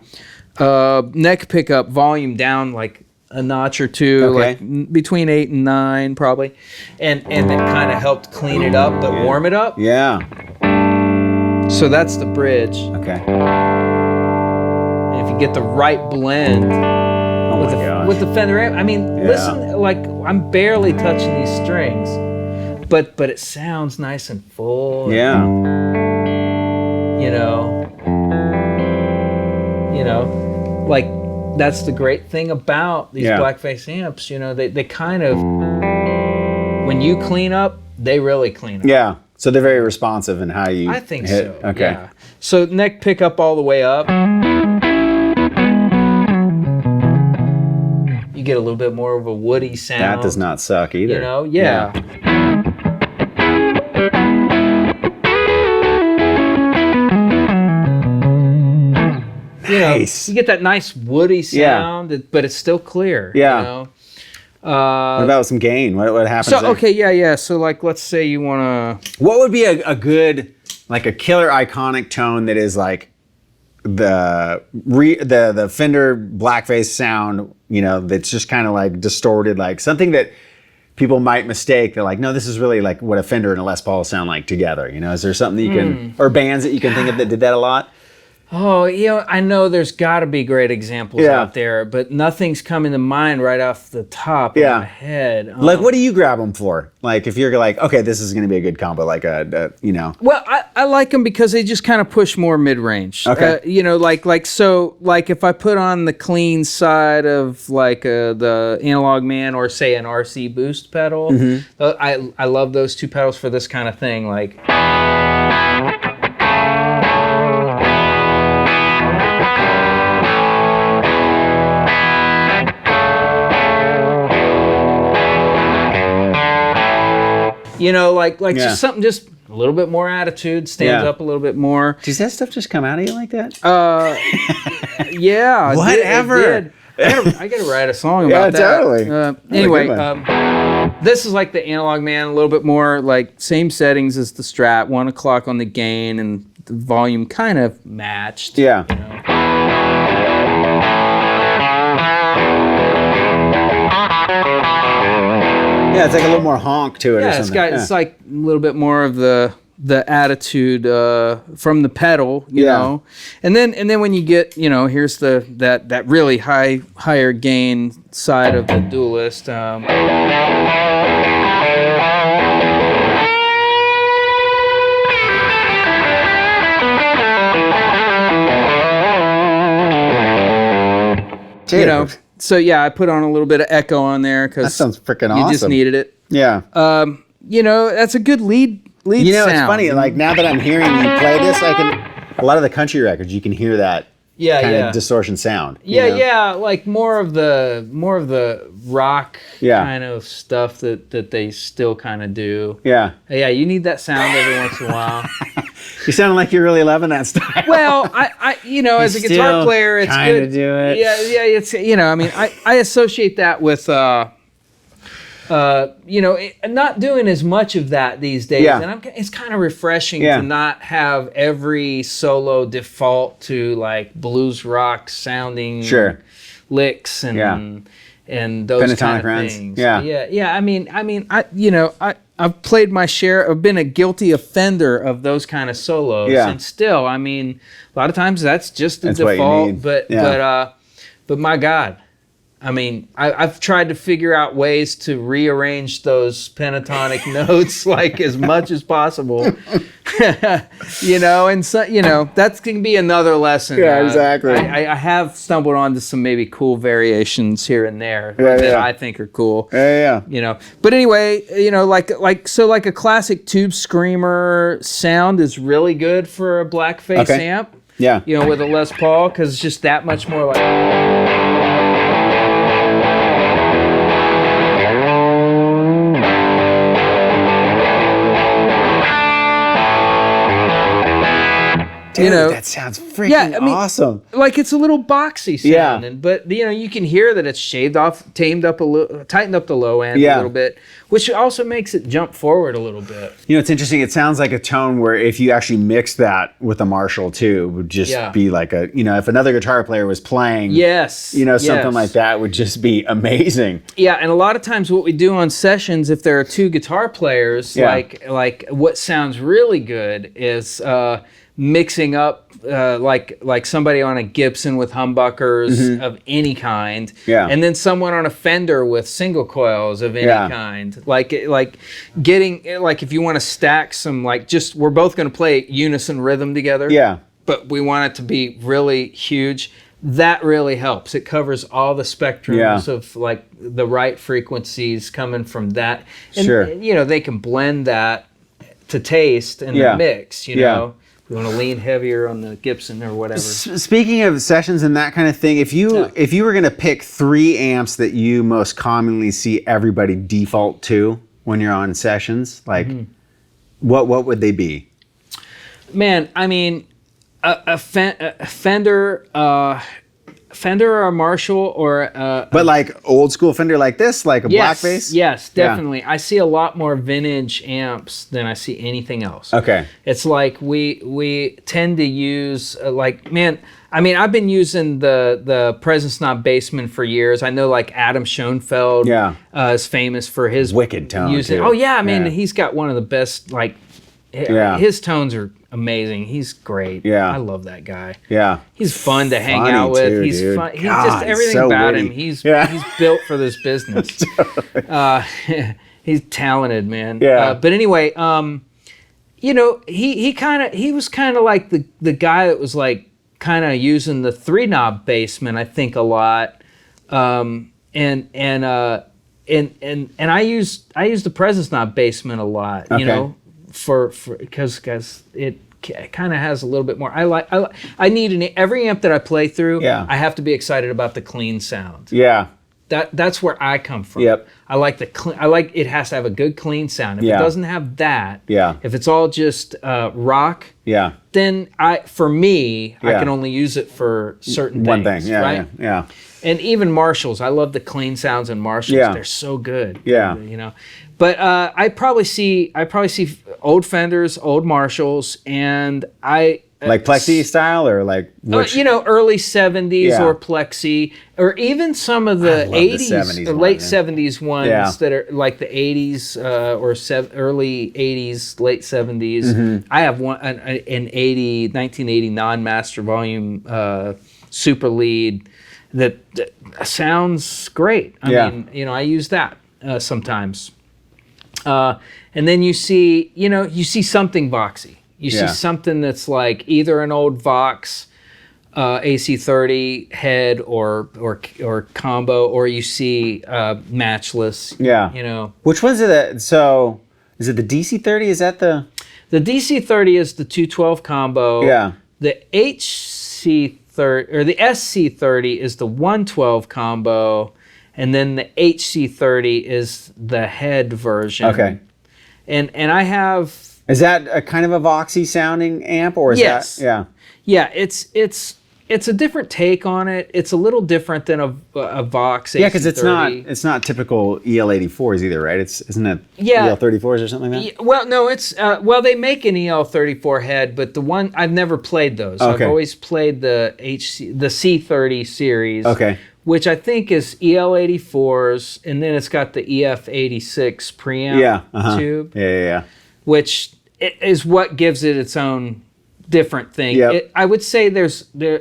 neck pickup volume down like a notch or two, like between 8 and 9 probably, and it kind of helped clean it up, but warm it up. Yeah. So that's the bridge. Okay. And if you get the right blend with the Fender amp, I mean, listen, like I'm barely touching these strings, but it sounds nice and full. Yeah. You know, like that's the great thing about these Blackface amps. You know, they kind of, when you clean up, they really clean up. Yeah. So they're very responsive in how you I think hit. so. Okay. Yeah. So neck pickup all the way up. You get a little bit more of a woody sound. That does not suck either. You know, yeah. You know, Nice. you get that nice woody sound, but it's still clear. Yeah. You know? What about some gain? What happens So there? okay, yeah. So like, let's say you want to. What would be a good, like a killer iconic tone that is like the Fender Blackface sound, you know, that's just kind of like distorted, like something that people might mistake. They're like, no, this is really like what a Fender and a Les Paul sound like together. You know, is there something that you can, or bands that you can think of that did that a lot? Oh, you know, I know there's got to be great examples out there, but nothing's coming to mind right off the top of my head. Like, what do you grab them for? Like, if you're like, okay, this is going to be a good combo, like you know. Well, I like them because they just kind of push more mid-range. Okay. You know, like if I put on the clean side of like the Analog Man or say an RC Boost pedal, I love those two pedals for this kind of thing. Like. You know, like just something, just a little bit more attitude, stands up a little bit more. Does that stuff just come out of you like that? Yeah. Whatever. I gotta write a song about that. Totally. Anyway, this is like the Analog Man, a little bit more like same settings as the Strat, 1 o'clock on the gain, and the volume kind of matched. Yeah. You know? Yeah, it's like a little more honk to it or something. It's like a little bit more of the attitude from the pedal, you know. And then when you get, you know, here's that really higher gain side of the Duelist. Yeah, you know. So yeah, I put on a little bit of echo on there because that sounds freaking awesome. You just needed it. Yeah. You know, that's a good lead You know, sound. it's funny. Like now that I'm hearing you play this, a lot of the country records, you can hear that kind of distortion sound. Yeah, like more of the rock kind of stuff that they still kind of do. Yeah. Yeah, you need that sound every once in a while. You sound like you're really loving that style. Well, I you know, as a guitar player, it's good to do it. Yeah, it's, you know, I mean, I associate that with you know, not doing as much of that these days, and it's kind of refreshing to not have every solo default to like blues rock sounding licks and those pentatonic kind of runs. things. Yeah. I mean, you know, I've played my share. I've been a guilty offender of those kind of solos, and still, I mean, a lot of times that's just the default. But my God. I mean, I've tried to figure out ways to rearrange those pentatonic notes like as much as possible, you know, and so, you know, that can be another lesson. Yeah, exactly. I have stumbled onto some maybe cool variations here and there that I think are cool. Yeah. You know, but anyway, you know, like a classic tube screamer sound is really good for a Blackface amp. Yeah. You know, with a Les Paul, because it's just that much more like. Dude, you know, that sounds freaking awesome. Like it's a little boxy sound, but you know you can hear that it's shaved off, tightened up the low end a little bit, which also makes it jump forward a little bit. You know, it's interesting. It sounds like a tone where if you actually mix that with a Marshall too, it would just be like a, you know, if another guitar player was playing, you know, something like that would just be amazing. Yeah, and a lot of times what we do on sessions, if there are two guitar players, like what sounds really good is mixing up like somebody on a Gibson with humbuckers of any kind, and then someone on a Fender with single coils of any kind. Like getting if you want to stack some we're both going to play unison rhythm together. Yeah. But we want it to be really huge. That really helps. It covers all the spectrums of like the right frequencies coming from that. And you know, they can blend that to taste in the mix, you know. We want to lean heavier on the Gibson or whatever. Speaking of sessions and that kind of thing, if you were going to pick 3 amps that you most commonly see everybody default to when you're on sessions, like what would they be? Man, I mean, a Fender, Fender or a Marshall or but like old school Fender like this, like a Blackface? Yes, definitely. I see a lot more vintage amps than I see anything else. Okay. It's like we tend to use man, I mean, I've been using the Presence Knot Bassman for years. I know like Adam Schoenfeld is famous for his wicked tone using. too. Oh yeah, I mean, he's got one of the best his tones are amazing. He's great. Yeah. I love that guy. Yeah. He's fun to hang out with. Too, he's fun. He's just everything so about him. He's built for this business. He's talented, man. Yeah. But anyway, you know, he was kind of like the guy that was like kind of using the 3-knob Bassman, I think, a lot. And I use the Presence Knot Bassman a lot, you know, because it kind of has a little bit more. I need every amp that I play through. I have to be excited about the clean sound. Yeah, that's where I come from. Yep. I like it has to have a good clean sound. If it doesn't have that, if it's all just rock, then for me I can only use it for certain one things. Thing. Right? Yeah. And even Marshalls, I love the clean sounds in Marshalls. They're so good. Yeah. You know. But I probably see old Fenders, old Marshalls, and like Plexi style or like you know, early 70s or Plexi, or even some of the 80s, or late 70s ones that are like the 80s or early 80s, late 70s. I have one an 1980 non-master volume super lead that sounds great. I mean, you know, I use that sometimes. And then you see something Voxy. You see something that's like either an old Vox AC30 head or combo, or you see Matchless. Yeah. You know. Which one's it? So is it the DC30? Is that the DC30 is the 212 combo. Yeah. The HC30 or the SC30 is the 112 combo. And then the HC30 is the head version. Okay. And I have... Is that a kind of a Voxy sounding amp, or is that... Yeah. Yeah, it's a different take on it. It's a little different than a Vox AC30. Yeah, because it's not typical EL84s either, right? Isn't it EL34s or something like that? Well, no, it's... they make an EL34 head, but the one... I've never played those. Okay. I've always played the C30 series. Okay. Which I think is EL84s, and then it's got the EF86 preamp tube. Yeah. Which is what gives it its own different thing. Yep. I would say there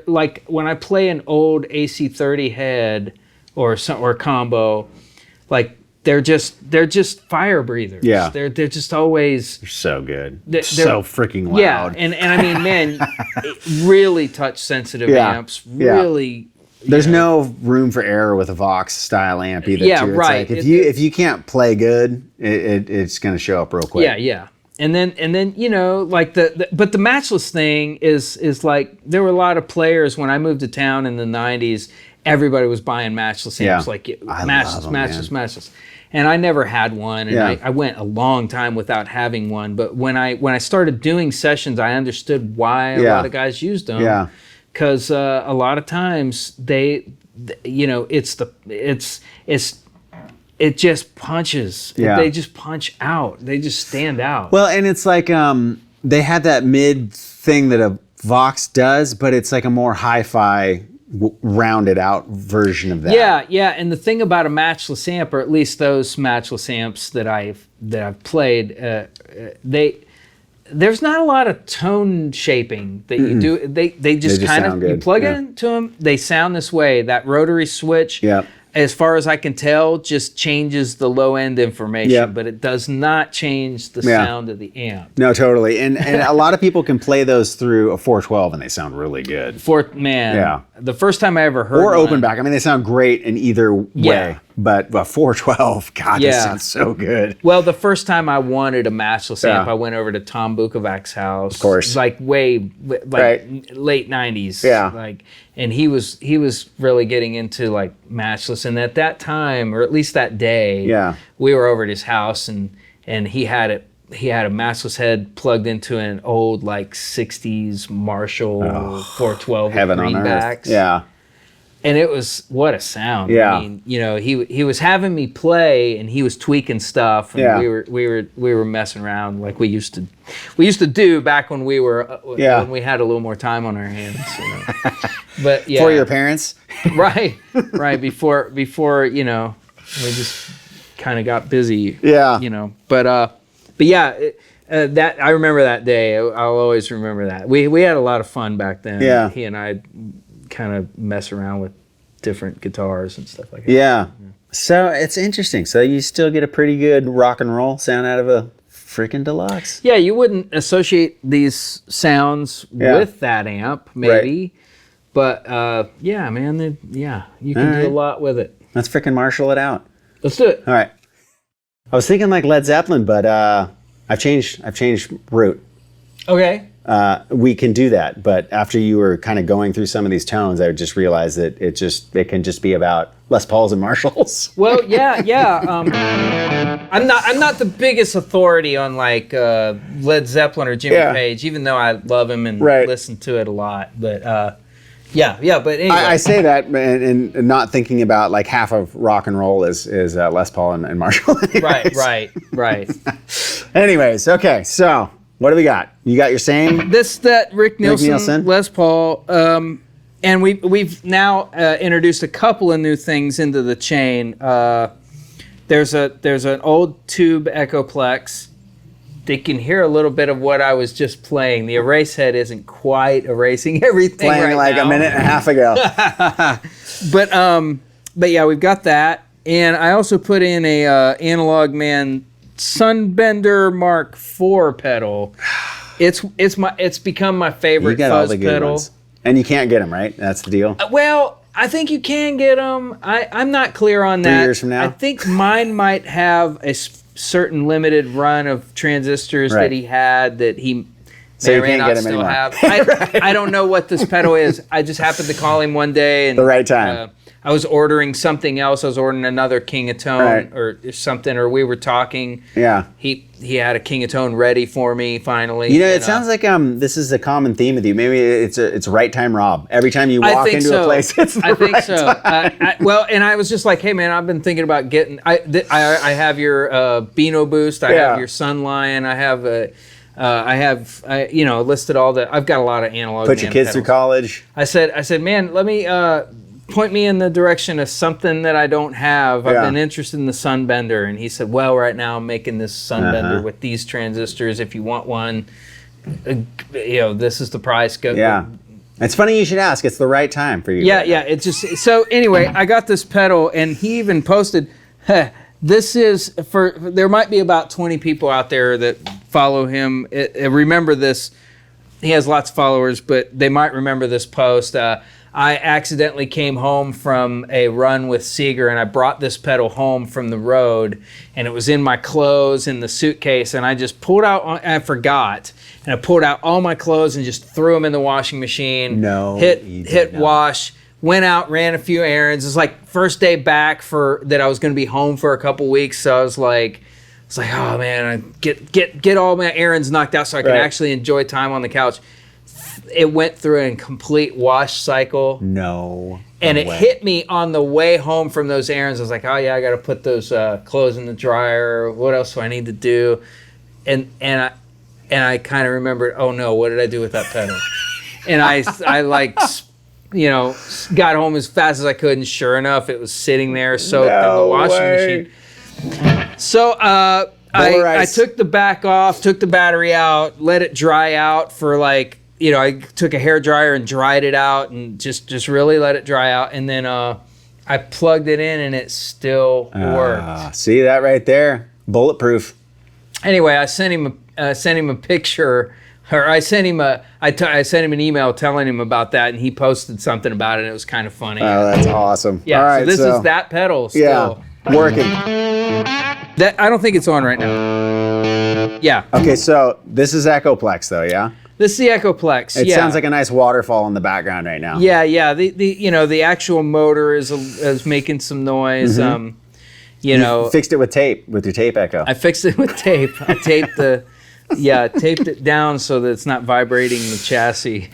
like when I play an old AC30 head or combo, like they're just fire breathers. Yeah. They're just always... They're so good. They're so freaking loud. Yeah, and I mean, man, really touch sensitive amps. Really... There's no room for error with a Vox style amp either. Yeah, too. It's right. Like if you can't play good, it's going to show up real quick. Yeah. And then you know, like but the Matchless thing is like, there were a lot of players when I moved to town in the 90s. Everybody was buying Matchless amps, like Matchless. And I never had one, and I went a long time without having one. But when I started doing sessions, I understood why a lot of guys used them. Yeah. Because a lot of times it just punches. Yeah. They just punch out. They just stand out. Well, and it's like they had that mid thing that a Vox does, but it's like a more hi-fi, rounded out version of that. Yeah. And the thing about a Matchless amp, or at least those Matchless amps that I've played, there's not a lot of tone shaping that you do. They just kind of, you plug it into them, they sound this way. That rotary switch, as far as I can tell, just changes the low end information, but it does not change the sound of the amp. No, totally. And a lot of people can play those through a 412 and they sound really good. The first time I ever heard or open back. I mean, they sound great in either way. But 412, God, this sounds so good. Well, the first time I wanted a matchless amp, I went over to Tom Bukavac's house. Of course. Like late 90s. Yeah. Like, and he was really getting into like matchless. And at that time, or at least that day, we were over at his house and he had a matchless head plugged into an old like 60s Marshall 412 heaven with greenbacks. Yeah. And it was, what a sound. Yeah. I mean, you know, he was having me play and he was tweaking stuff and we were messing around like we used to do back when we were when we had a little more time on our hands, you know. But for your parents? right before, you know, we just kind of got busy. You know. But yeah, that I remember that day. I'll always remember that. We had a lot of fun back then. Yeah. He and I kind of mess around with different guitars and stuff like that. Yeah. So it's interesting. So you still get a pretty good rock and roll sound out of a freaking Deluxe. Yeah, you wouldn't associate these sounds with that amp, maybe. But yeah, man, you can do a lot with it. Let's freaking Marshall it out. Let's do it. All right. I was thinking like Led Zeppelin, but I've changed route. Okay. We can do that, but after you were kind of going through some of these tones, I just realized that it can just be about Les Pauls and Marshalls. Well, yeah. I'm not the biggest authority on like Led Zeppelin or Jimmy Page, even though I love him and listen to it a lot. But but anyway. I say that and not thinking about like half of rock and roll is Les Paul and Marshall. Right. Anyways, okay, so. What do we got? You got your same? That Rick Nielsen Les Paul, and we've now introduced a couple of new things into the chain. There's an old tube Echoplex. They can hear a little bit of what I was just playing. The erase head isn't quite erasing everything playing like now. A minute and a half ago. But yeah, we've got that, and I also put in a Analog Man Sunbender Mark IV pedal. It's become my favorite you got fuzz all the good pedal. Ones. And you can't get them, right? That's the deal. Well, I think you can get them. I'm not clear on that. 3 years from now? I think mine might have a certain limited run of transistors that he had that he may or may not still have. I don't know what this pedal is. I just happened to call him one day and the right time. I was ordering something else. I was ordering another King of Tone or something, or we were talking. Yeah. He had a King of Tone ready for me finally. You know, it sounds like this is a common theme with you. Maybe it's right time Rob. Every time you walk into a place, it's the right time. I think so. Well, and I was just like, hey man, I've been thinking about getting. I have your Beano Boost. I have your Sun Lion. I have listed all the. I've got a lot of analog. Put your kids through college. I said, man, let me point me in the direction of something that I don't have. I've been interested in the Sunbender. And he said, well, right now I'm making this Sunbender with these transistors. If you want one, this is the price. Go. Yeah. It's funny you should ask. It's the right time for you. Yeah. It's just, so anyway, I got this pedal and he even posted, this is there might be about 20 people out there that follow him. Remember this. He has lots of followers, but they might remember this post. I accidentally came home from a run with Seeger and I brought this pedal home from the road and it was in my clothes in the suitcase and I just pulled out, I forgot, and I pulled out all my clothes and just threw them in the washing machine. Hit wash, went out, ran a few errands. It's like first day back that I was going to be home for a couple weeks. So I was like, oh man, I get all my errands knocked out so I can actually enjoy time on the couch. It went through a complete wash cycle. And it hit me on the way home from those errands. I was like, oh yeah, I got to put those clothes in the dryer. What else do I need to do? And I kind of remembered, oh no, what did I do with that pedal? And I got home as fast as I could, and sure enough, it was sitting there soaked in the washing machine. So I took the back off, took the battery out, let it dry out for like, I took a hair dryer and dried it out and just really let it dry out. And then I plugged it in and it still worked. See that right there? Bulletproof. Anyway, I sent him a picture, or I sent him an email telling him about that, and he posted something about it. And it was kind of funny. Oh, that's awesome. Yeah. All right, so this is that pedal still. Yeah, working. That I don't think it's on right now. Yeah. Okay, so this is Echoplex though, yeah? This is the Echoplex. It sounds like a nice waterfall in the background right now. Yeah. The actual motor is making some noise. Mm-hmm. You fixed it with tape, with your tape echo. I fixed it with tape. I taped it down so that it's not vibrating the chassis,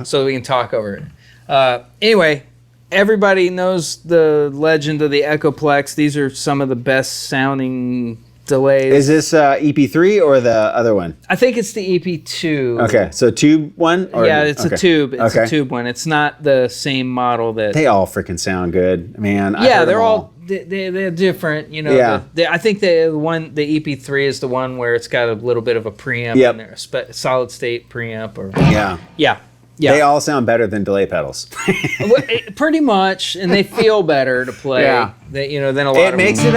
so we can talk over it. Anyway, everybody knows the legend of the Echoplex. These are some of the best sounding delays. Is this EP3 or the other one? I think it's the EP2. Okay, so tube one? Yeah, it's a tube. It's a tube one. It's not the same model that... They all freaking sound good, man. Yeah, they're all... They're different, Yeah. I think the EP3 is the one where it's got a little bit of a preamp in there, a solid state preamp. Yeah. They all sound better than delay pedals. Pretty much, and they feel better to play. Yeah. Than a lot of them. It makes it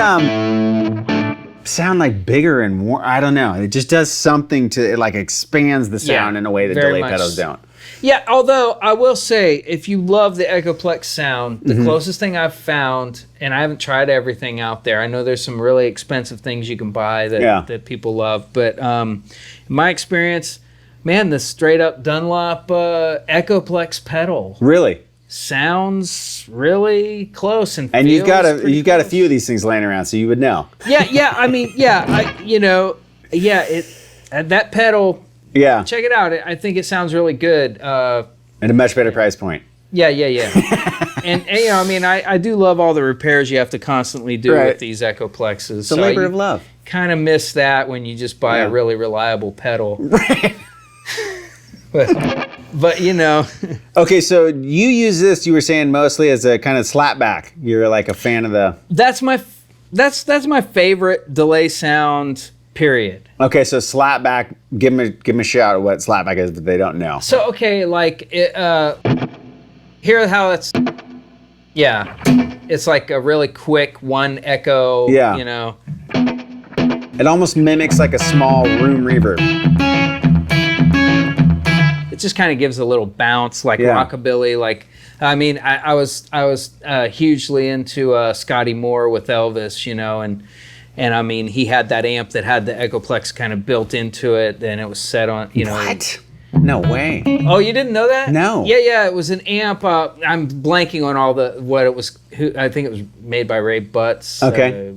sound like bigger and more. I don't know. It just does something to it, like expands the sound in a way that delay pedals don't. Yeah, although I will say, if you love the Echoplex sound, the closest thing I've found, and I haven't tried everything out there. I know there's some really expensive things you can buy that people love, but in my experience, man, the straight up Dunlop Echoplex pedal really sounds really close and you've got a few of these things laying around, so you would know. That pedal. Yeah. Check it out. I think it sounds really good. At a much better price point. Yeah. And I do love all the repairs you have to constantly do with these Echoplexes. It's a labor of love. Kind of miss that when you just buy a really reliable pedal. Right. but Okay, so you use this, you were saying, mostly as a kind of slapback. You're like a fan of the... That's my favorite delay sound, period. Okay, so slapback, give them a shout at what slapback is that they don't know. So, okay, hear how it's, it's like a really quick one echo, It almost mimics like a small room reverb. It just kind of gives a little bounce, like rockabilly, I was hugely into Scotty Moore with Elvis, and I mean, he had that amp that had the Echoplex kind of built into it, and it was set on, What? No way. Oh, you didn't know that? No. Yeah, it was an amp. I'm blanking on what it was. I think it was made by Ray Butts. Okay.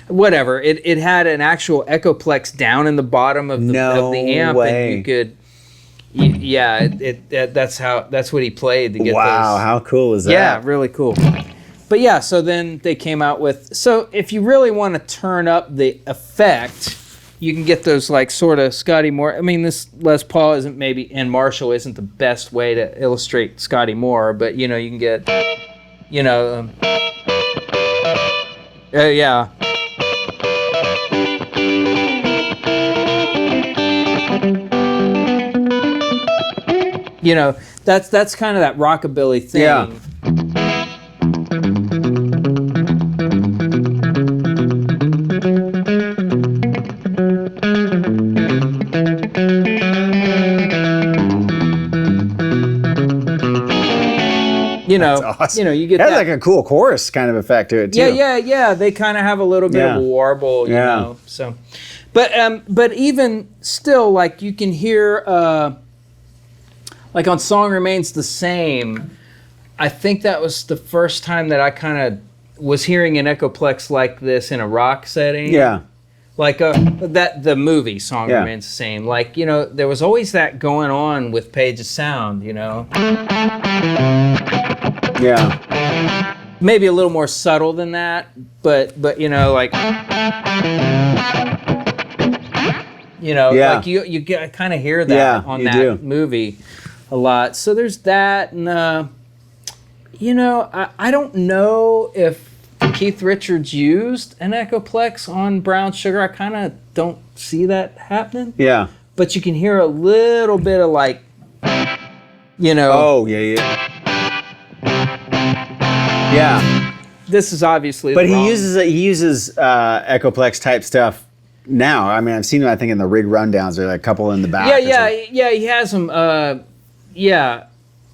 Whatever. It had an actual Echoplex down in the bottom of the amp, way. And you could. That's what he played to get those. Wow, how cool is that? Yeah, really cool. But yeah, so then they came out with, so if you really want to turn up the effect, you can get those like sort of Scotty Moore. I mean, this Les Paul and Marshall isn't the best way to illustrate Scotty Moore, but you can get, that's kind of that rockabilly thing. Yeah. That's awesome. You get that's like a cool chorus kind of effect to it too. Yeah. They kind of have a little bit of a warble, you know. So, but even still, like you can hear, like on "Song Remains the Same." I think that was the first time that I kind of was hearing an Echoplex like this in a rock setting. Yeah. Like the movie "Song Remains the Same." Like there was always that going on with Page's sound. Yeah. Maybe a little more subtle than that, but like like you kind of hear that on that movie a lot. So there's that, and I don't know if Keith Richards used an Echoplex on Brown Sugar. I kind of don't see that happening. Yeah. But you can hear a little bit of like, you know. Oh, yeah. Yeah. This is obviously But he uses Echoplex type stuff now. I mean, I've seen him, I think, in the rig rundowns. There's a couple in the back. Yeah, he has them. Yeah,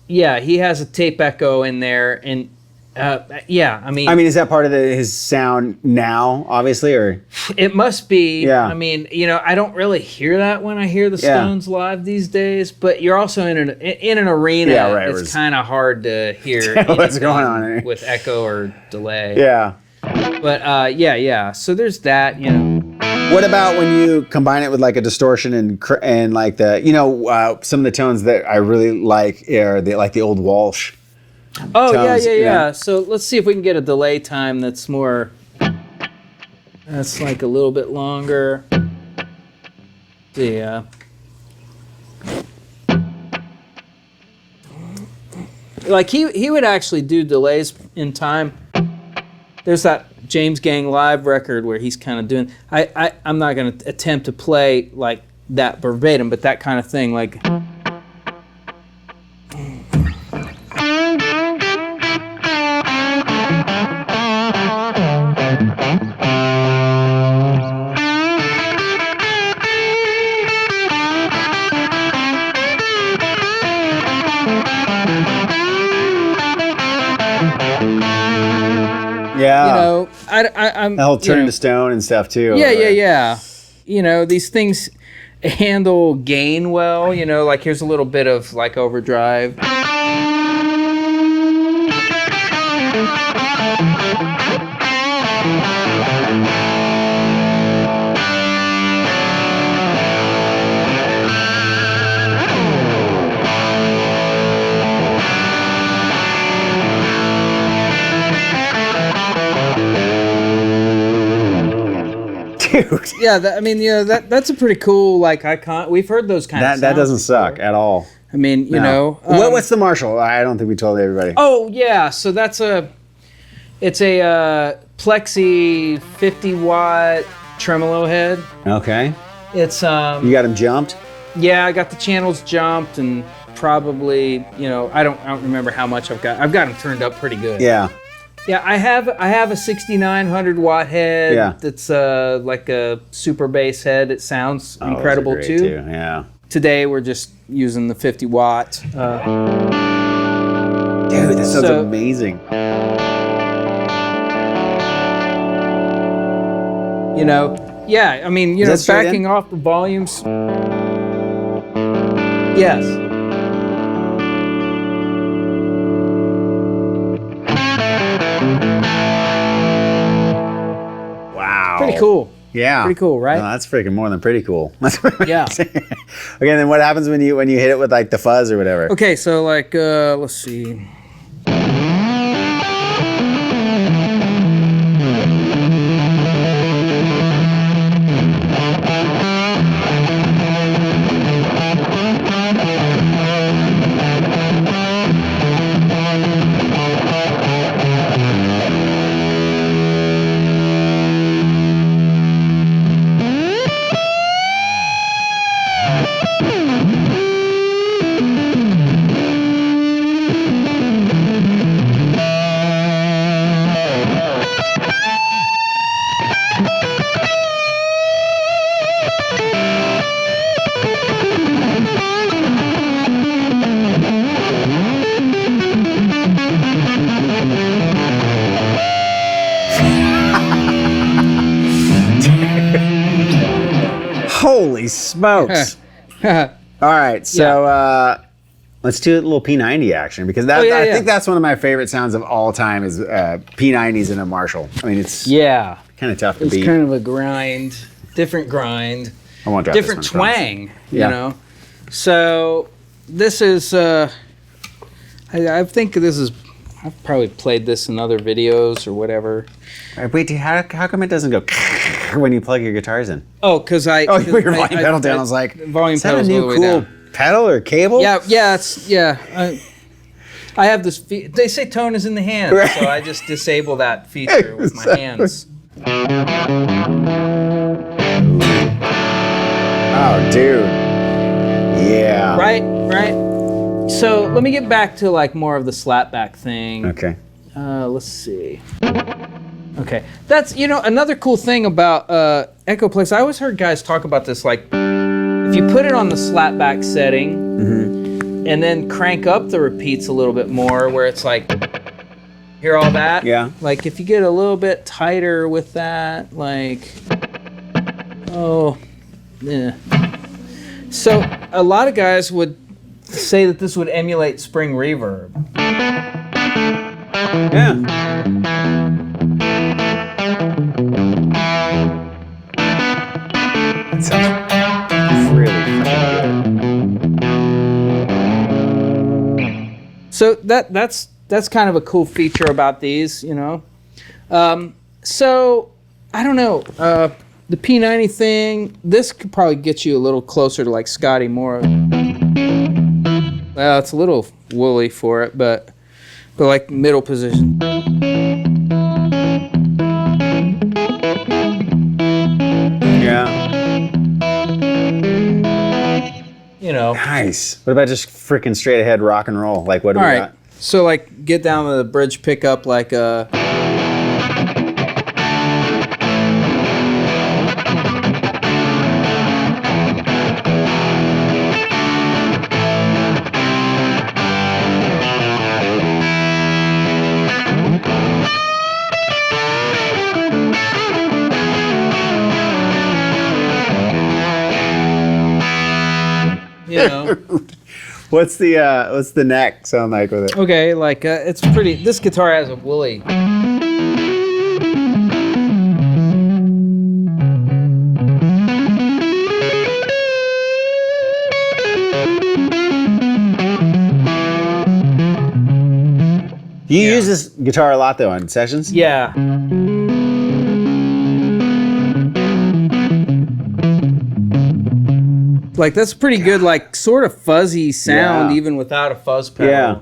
he has a tape echo in there, and I mean, is that part of his sound now, obviously, or it must be. Yeah. I mean, I don't really hear that when I hear the Stones live these days. But you're also in an arena. Yeah, right. It's kind of hard to hear what's going on here with echo or delay. Yeah. But yeah. So there's that. What about when you combine it with like a distortion and like the some of the tones that I really like are the old Walsh. Oh tones, yeah. So let's see if we can get a delay time that's like a little bit longer. Yeah. Like he would actually do delays in time. There's that James Gang live record where he's kind of doing. I'm not going to attempt to play like that verbatim, but that kind of thing, like. Yeah. I'm. The whole turn to stone and stuff too. Yeah. These things handle gain well. Like here's a little bit of like overdrive. Dude. Yeah, that's a pretty cool icon. We've heard those kind of sounds that doesn't suck before. at all. I mean, what's the Marshall? I don't think we told everybody. Oh yeah, so it's a Plexi 50-watt tremolo head. Okay. It's You got them jumped? Yeah, I got the channels jumped and probably I don't remember how much I've got. I've got them turned up pretty good. Yeah. Yeah, I have a 6900 watt head. Yeah. That's like a super bass head. It sounds incredible those are great too. Yeah. Today we're just using the 50 watt. Dude, this sounds amazing. Yeah, I mean, backing off the volumes. Yes. Wow. Pretty cool. Yeah. Pretty cool, right? No, that's freaking more than pretty cool. Yeah. Okay, then what happens when you hit it with like the fuzz or whatever? Okay, so like let's see. Holy smokes. All right, so let's do a little P90 action because I think that's one of my favorite sounds of all time is P90s in a Marshall. I mean, it's kind of tough to beat. It's kind of a different grind. I won't drop different this one, twang, you know. So this is, I think this is, I've probably played this in other videos or whatever. Wait, how come it doesn't go when you plug your guitars in? Oh, because you put your volume pedal down. I was like, volume is that a new cool down. pedal or cable? Yeah, I have this. They say tone is in the hands, right. So I just disable that feature with my hands. Oh, dude. Yeah. Right. So let me get back to like more of the slapback thing. Okay. Let's see. Okay, that's another cool thing about Echoplex. I always heard guys talk about this, like if you put it on the slapback setting and then crank up the repeats a little bit more, where it's like, hear all that? Yeah. Like if you get a little bit tighter with that, like, oh, yeah. So a lot of guys would say that this would emulate spring reverb. Yeah. That sounds really good. So that's kind of a cool feature about these, So I don't know. The P90 thing, this could probably get you a little closer to like Scotty Moore. Well, it's a little woolly for it, but like middle position. Yeah. Nice. What about just freaking straight ahead rock and roll? Like, what do we got? So like get down to the bridge pickup like a. What's the neck sound like with it? Okay, like it's pretty. This guitar has a woolly. Do you use this guitar a lot though on sessions? Yeah. Like that's pretty good, like sort of fuzzy sound even without a fuzz pedal. Yeah.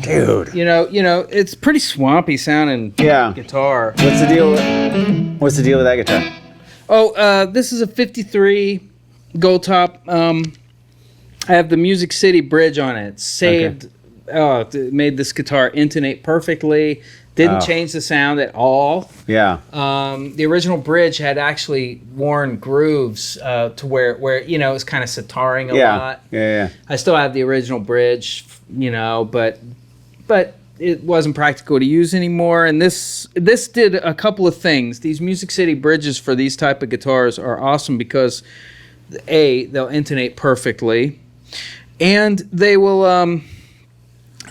Dude. It's pretty swampy sounding guitar. What's the deal with that guitar? Oh, this is a 53 Gold Top. I have the Music City bridge on it. Saved. Okay. It made this guitar intonate perfectly. Didn't change the sound at all. Yeah. The original bridge had actually worn grooves to where it was kind of sitaring a lot. Yeah. I still have the original bridge, but it wasn't practical to use anymore. And this did a couple of things. These Music City bridges for these type of guitars are awesome because they'll intonate perfectly. And they will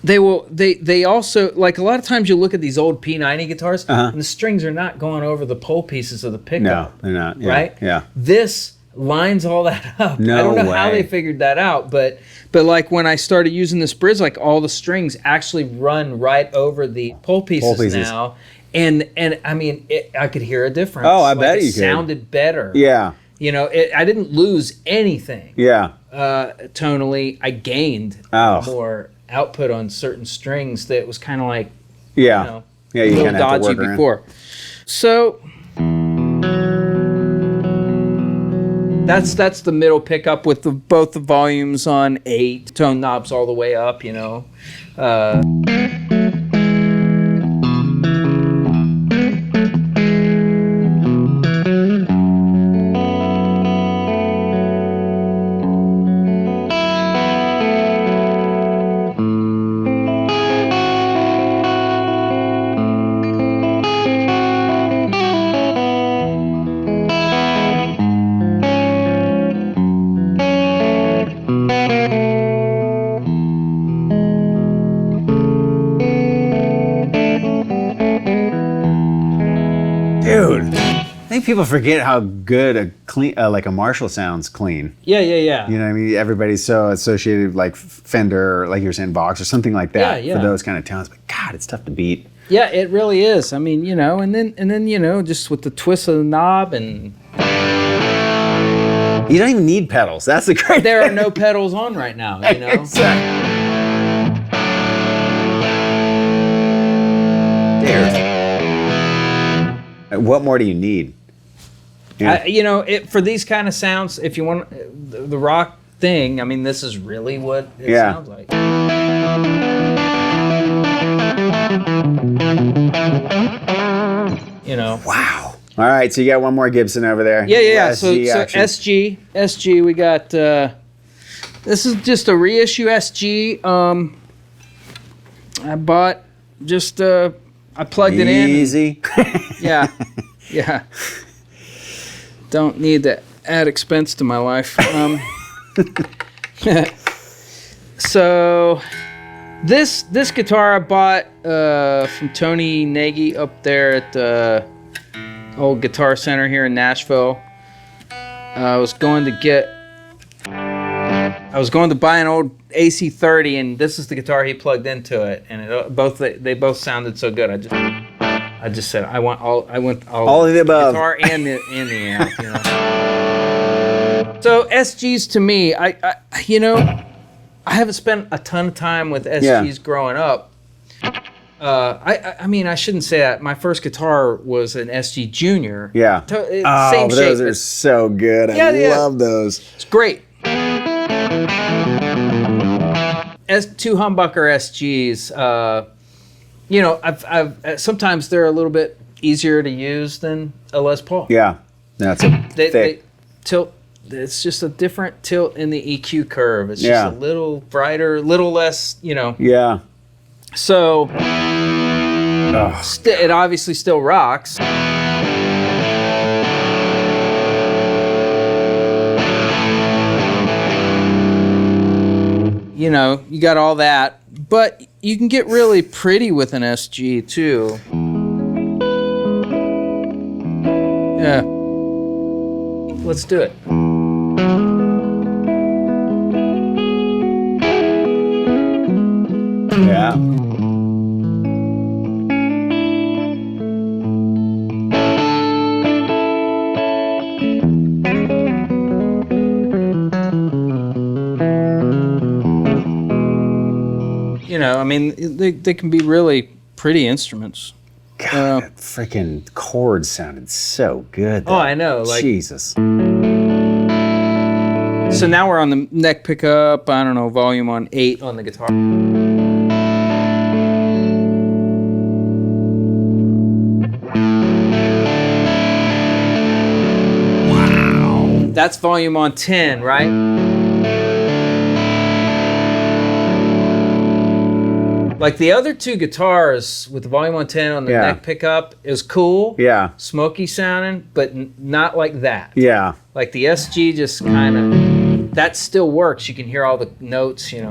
they also, like a lot of times you look at these old P90 guitars and the strings are not going over the pole pieces of the pickup. No, they're not. Yeah, right? Yeah. This lines all that up. No I don't know way. how they figured that out, but like when I started using this bridge, like all the strings actually run right over the pole pieces now. And I mean, I could hear a difference. Oh, I bet you could. It sounded better. Yeah. I didn't lose anything. Yeah. Tonally, I gained more output on certain strings that was kind of like, you kind of dodgy before. So that's the middle pickup with both the volumes on 8, tone knobs all the way up. Dude, I think people forget how good a clean, like a Marshall sounds clean. Yeah. You know what I mean? Everybody's so associated like Fender, or like you were saying, Vox or something like that for those kind of tones. But God, it's tough to beat. Yeah, it really is. I mean, and then just with the twist of the knob and. You don't even need pedals. That's the great. There are no pedals on right now. Exactly. What more do you need? Yeah. For these kind of sounds, if you want the rock thing, I mean, this is really what it sounds like. Wow. All right, so you got one more Gibson over there. Yeah. So SG, we got. This is just a reissue SG. I bought just. I plugged it in. Easy. Yeah. Don't need to add expense to my life. So this guitar I bought from Tony Nagy up there at the old Guitar Center here in Nashville. I was going to buy an old AC30, and this is the guitar he plugged into it, and they both sounded so good. I just said I want all of the above, guitar and the amp. So SGs to me, I haven't spent a ton of time with SGs growing up. I mean, I shouldn't say that. My first guitar was an SG Junior. Yeah. Same shape. Those are so good. I love those. It's great. S2 humbucker SGs. I've sometimes they're a little bit easier to use than a Les Paul. Yeah, that's they tilt. It's just a different tilt in the EQ curve. It's just a little brighter, a little less. Yeah. So it obviously still rocks. You got all that, but you can get really pretty with an SG too. Yeah. Let's do it. Yeah. I mean, they can be really pretty instruments. God, that freaking chord sounded so good. Oh, I know. Jesus. So now we're on the neck pickup. I don't know, volume on 8 on the guitar. Wow. That's volume on 10, right? Like the other two guitars with the volume on 10 on the neck pickup is cool. Yeah. Smoky sounding, but not like that. Yeah. Like the SG just kind of, that still works. You can hear all the notes, It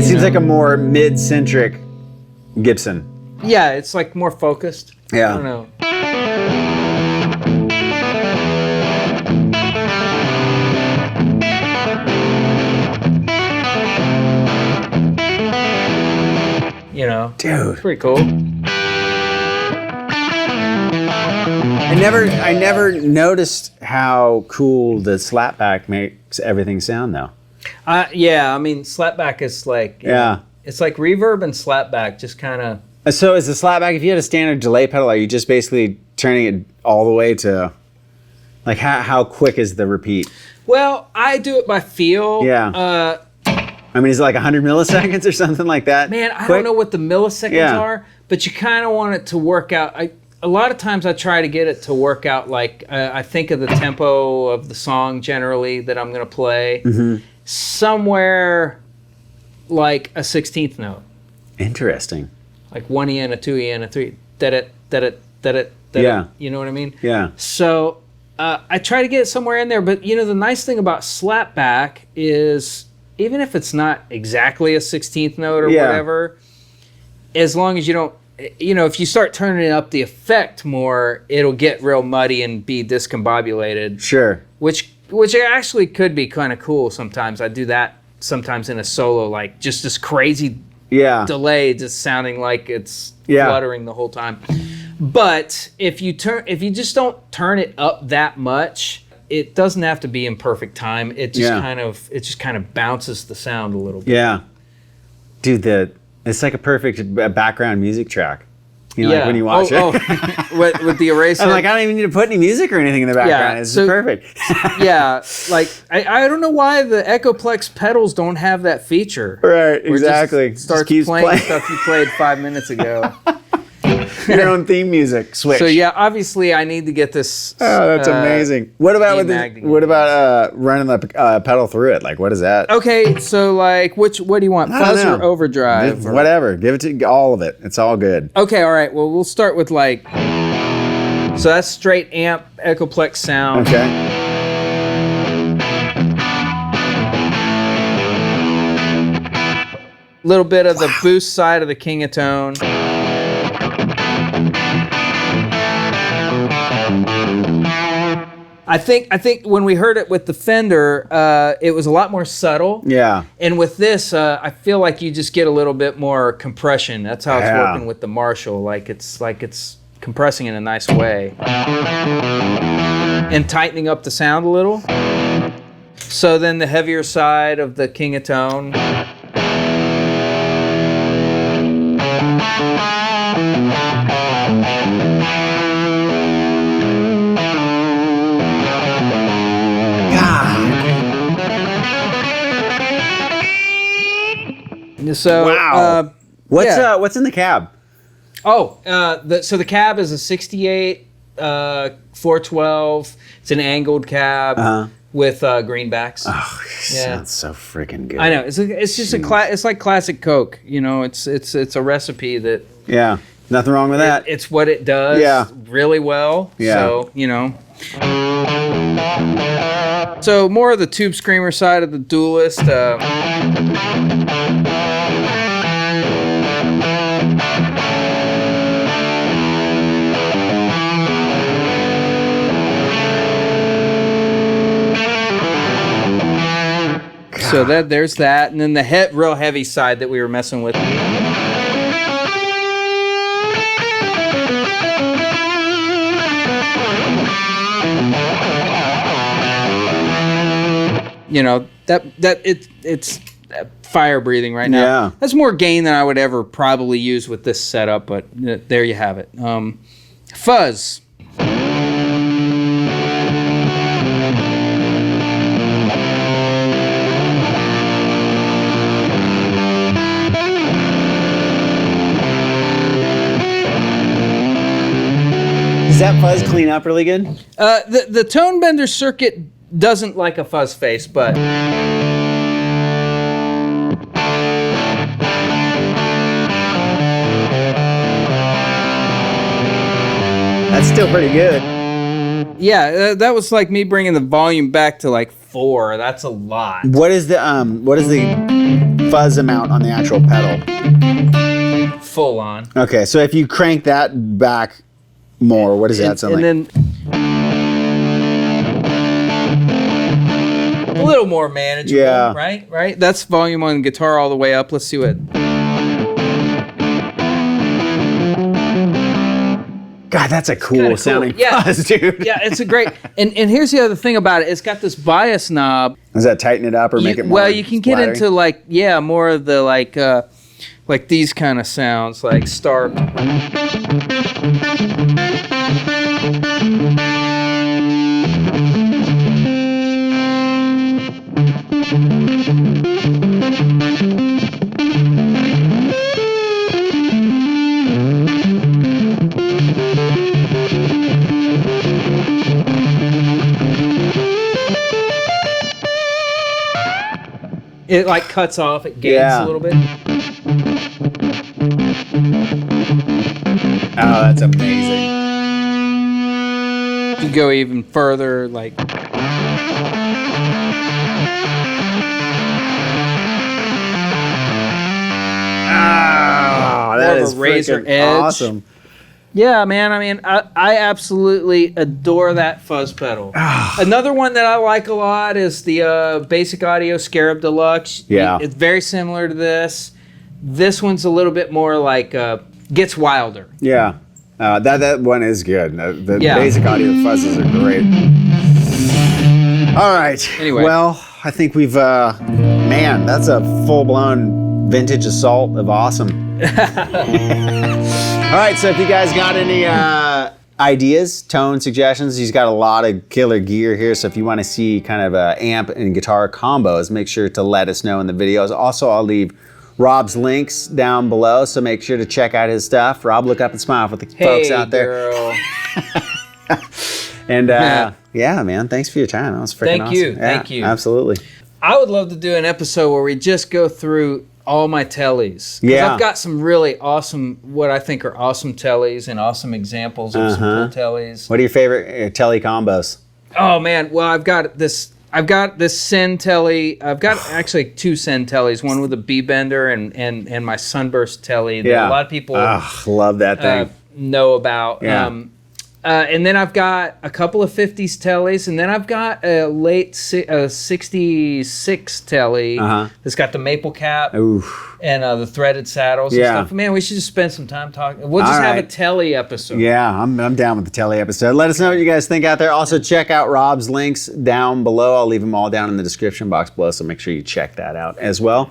seems like a more mid-centric Gibson. Yeah, it's like more focused. Yeah. I don't know. Dude, it's pretty cool. I never noticed how cool the Slapback makes everything sound though. Yeah, I mean, Slapback is like it's like Reverb and Slapback just kind of. So is the Slapback, if you had a standard delay pedal, are you just basically turning it all the way to, like, how quick is the repeat? Well, I do it by feel. Yeah. I mean, is it like 100 milliseconds or something like that? Man, I don't know what the milliseconds are, but you kind of want it to work out. A lot of times I try to get it to work out like I think of the tempo of the song generally that I'm going to play somewhere like a 16th note. Interesting. Like 1E and a 2E and a 3. Yeah. You know what I mean? Yeah. So I try to get it somewhere in there, but the nice thing about Slapback is even if it's not exactly a 16th note or whatever, as long as you don't, if you start turning up the effect more, it'll get real muddy and be discombobulated. Sure. Which which actually could be kind of cool sometimes. I do that sometimes in a solo, like just this crazy delay, just sounding like it's fluttering the whole time. But if you just don't turn it up that much, it doesn't have to be in perfect time. It just kind of bounces the sound a little bit. Yeah, dude, it's like a perfect background music track. You know, like when you watch it. With the eraser. I'm like, I don't even need to put any music or anything in the background. It's just perfect. Yeah, like I don't know why the Echoplex pedals don't have that feature. Right, exactly. Just starts playing stuff you played 5 minutes ago. Your own theme music switch. So yeah, obviously I need to get this. Oh, that's amazing. What about running the pedal through it? Like, what is that? Okay, so like, what do you want? Fuzz or Overdrive? Whatever. Give it to all of it. It's all good. Okay, all right. Well, we'll start with like. So that's straight amp Echoplex sound. Okay. Little bit of the boost side of the King of Tone. I think when we heard it with the Fender, it was a lot more subtle. Yeah. And with this, I feel like you just get a little bit more compression. That's how it's working with the Marshall. Like it's compressing in a nice way. And tightening up the sound a little. So then the heavier side of the King of Tone. So wow. What's in the cab? Oh, so the cab is a 68 412. It's an angled cab with greenbacks. Oh, sounds so freaking good. I know. It's just it's like classic Coke. You know, it's a recipe that. Yeah, nothing wrong with that. It's what it does really well. Yeah. So, you know. So more of the Tube Screamer side of the Duelist. So there's that, and then the real heavy side that we were messing with. You know, it's fire breathing right now. Yeah. That's more gain than I would ever probably use with this setup, but there you have it. Fuzz. Does that fuzz clean up really good? The tone bender circuit doesn't like a fuzz face, but that's still pretty good. Yeah, that was like me bringing the volume back to like 4. That's a lot. What is the fuzz amount on the actual pedal? Full on. Okay, so if you crank that back more, what does that sound like? And then a little more manageable, right? That's volume on guitar all the way up. Let's see what. God, that's a cool sounding fuzz, dude. Yeah, it's a great. And here's the other thing about it. It's got this bias knob. Does that tighten it up or make it more? Well, you can get into like more of the like these kind of sounds, like start. It like cuts off, it gains a little bit. Oh, that's amazing. You go even further, like. Oh, that is razor freaking edge. awesome. Yeah, man. I mean, I absolutely adore that fuzz pedal. Another one that I like a lot is the Basic Audio Scarab Deluxe. Yeah. It's very similar to this. This one's a little bit more like, gets wilder. Yeah. That one is good. The Basic Audio fuzzes are great. All right. Anyway. Well, I think we've, man, that's a full-blown vintage assault of awesome. All right, so if you guys got any ideas, tone suggestions, he's got a lot of killer gear here. So if you want to see kind of amp and guitar combos, make sure to let us know in the videos. Also, I'll leave Rob's links down below, so make sure to check out his stuff. Rob, look up and smile for the folks out there. Girl. And yeah, man, thanks for your time. That was freaking awesome. Thank you. Absolutely. I would love to do an episode where we just go through all my tellies. Yeah. I've got some really awesome, what I think are awesome tellies and awesome examples of some cool tellies. What are your favorite telly combos? Oh man, well I've got this Sen telly. I've got actually two Sen tellies, one with a B bender and my Sunburst telly that a lot of people love that thing. Know about. Yeah. And then I've got a couple of 50s tellies, and then I've got a late 66 telly that's got the maple cap and the threaded saddles and stuff. Man, we should just spend some time talking. We'll just have a telly episode. Yeah, I'm down with the telly episode. Let us know what you guys think out there. Also, check out Rob's links down below. I'll leave them all down in the description box below, so make sure you check that out as well.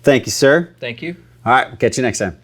Thank you, sir. Thank you. All right, catch you next time.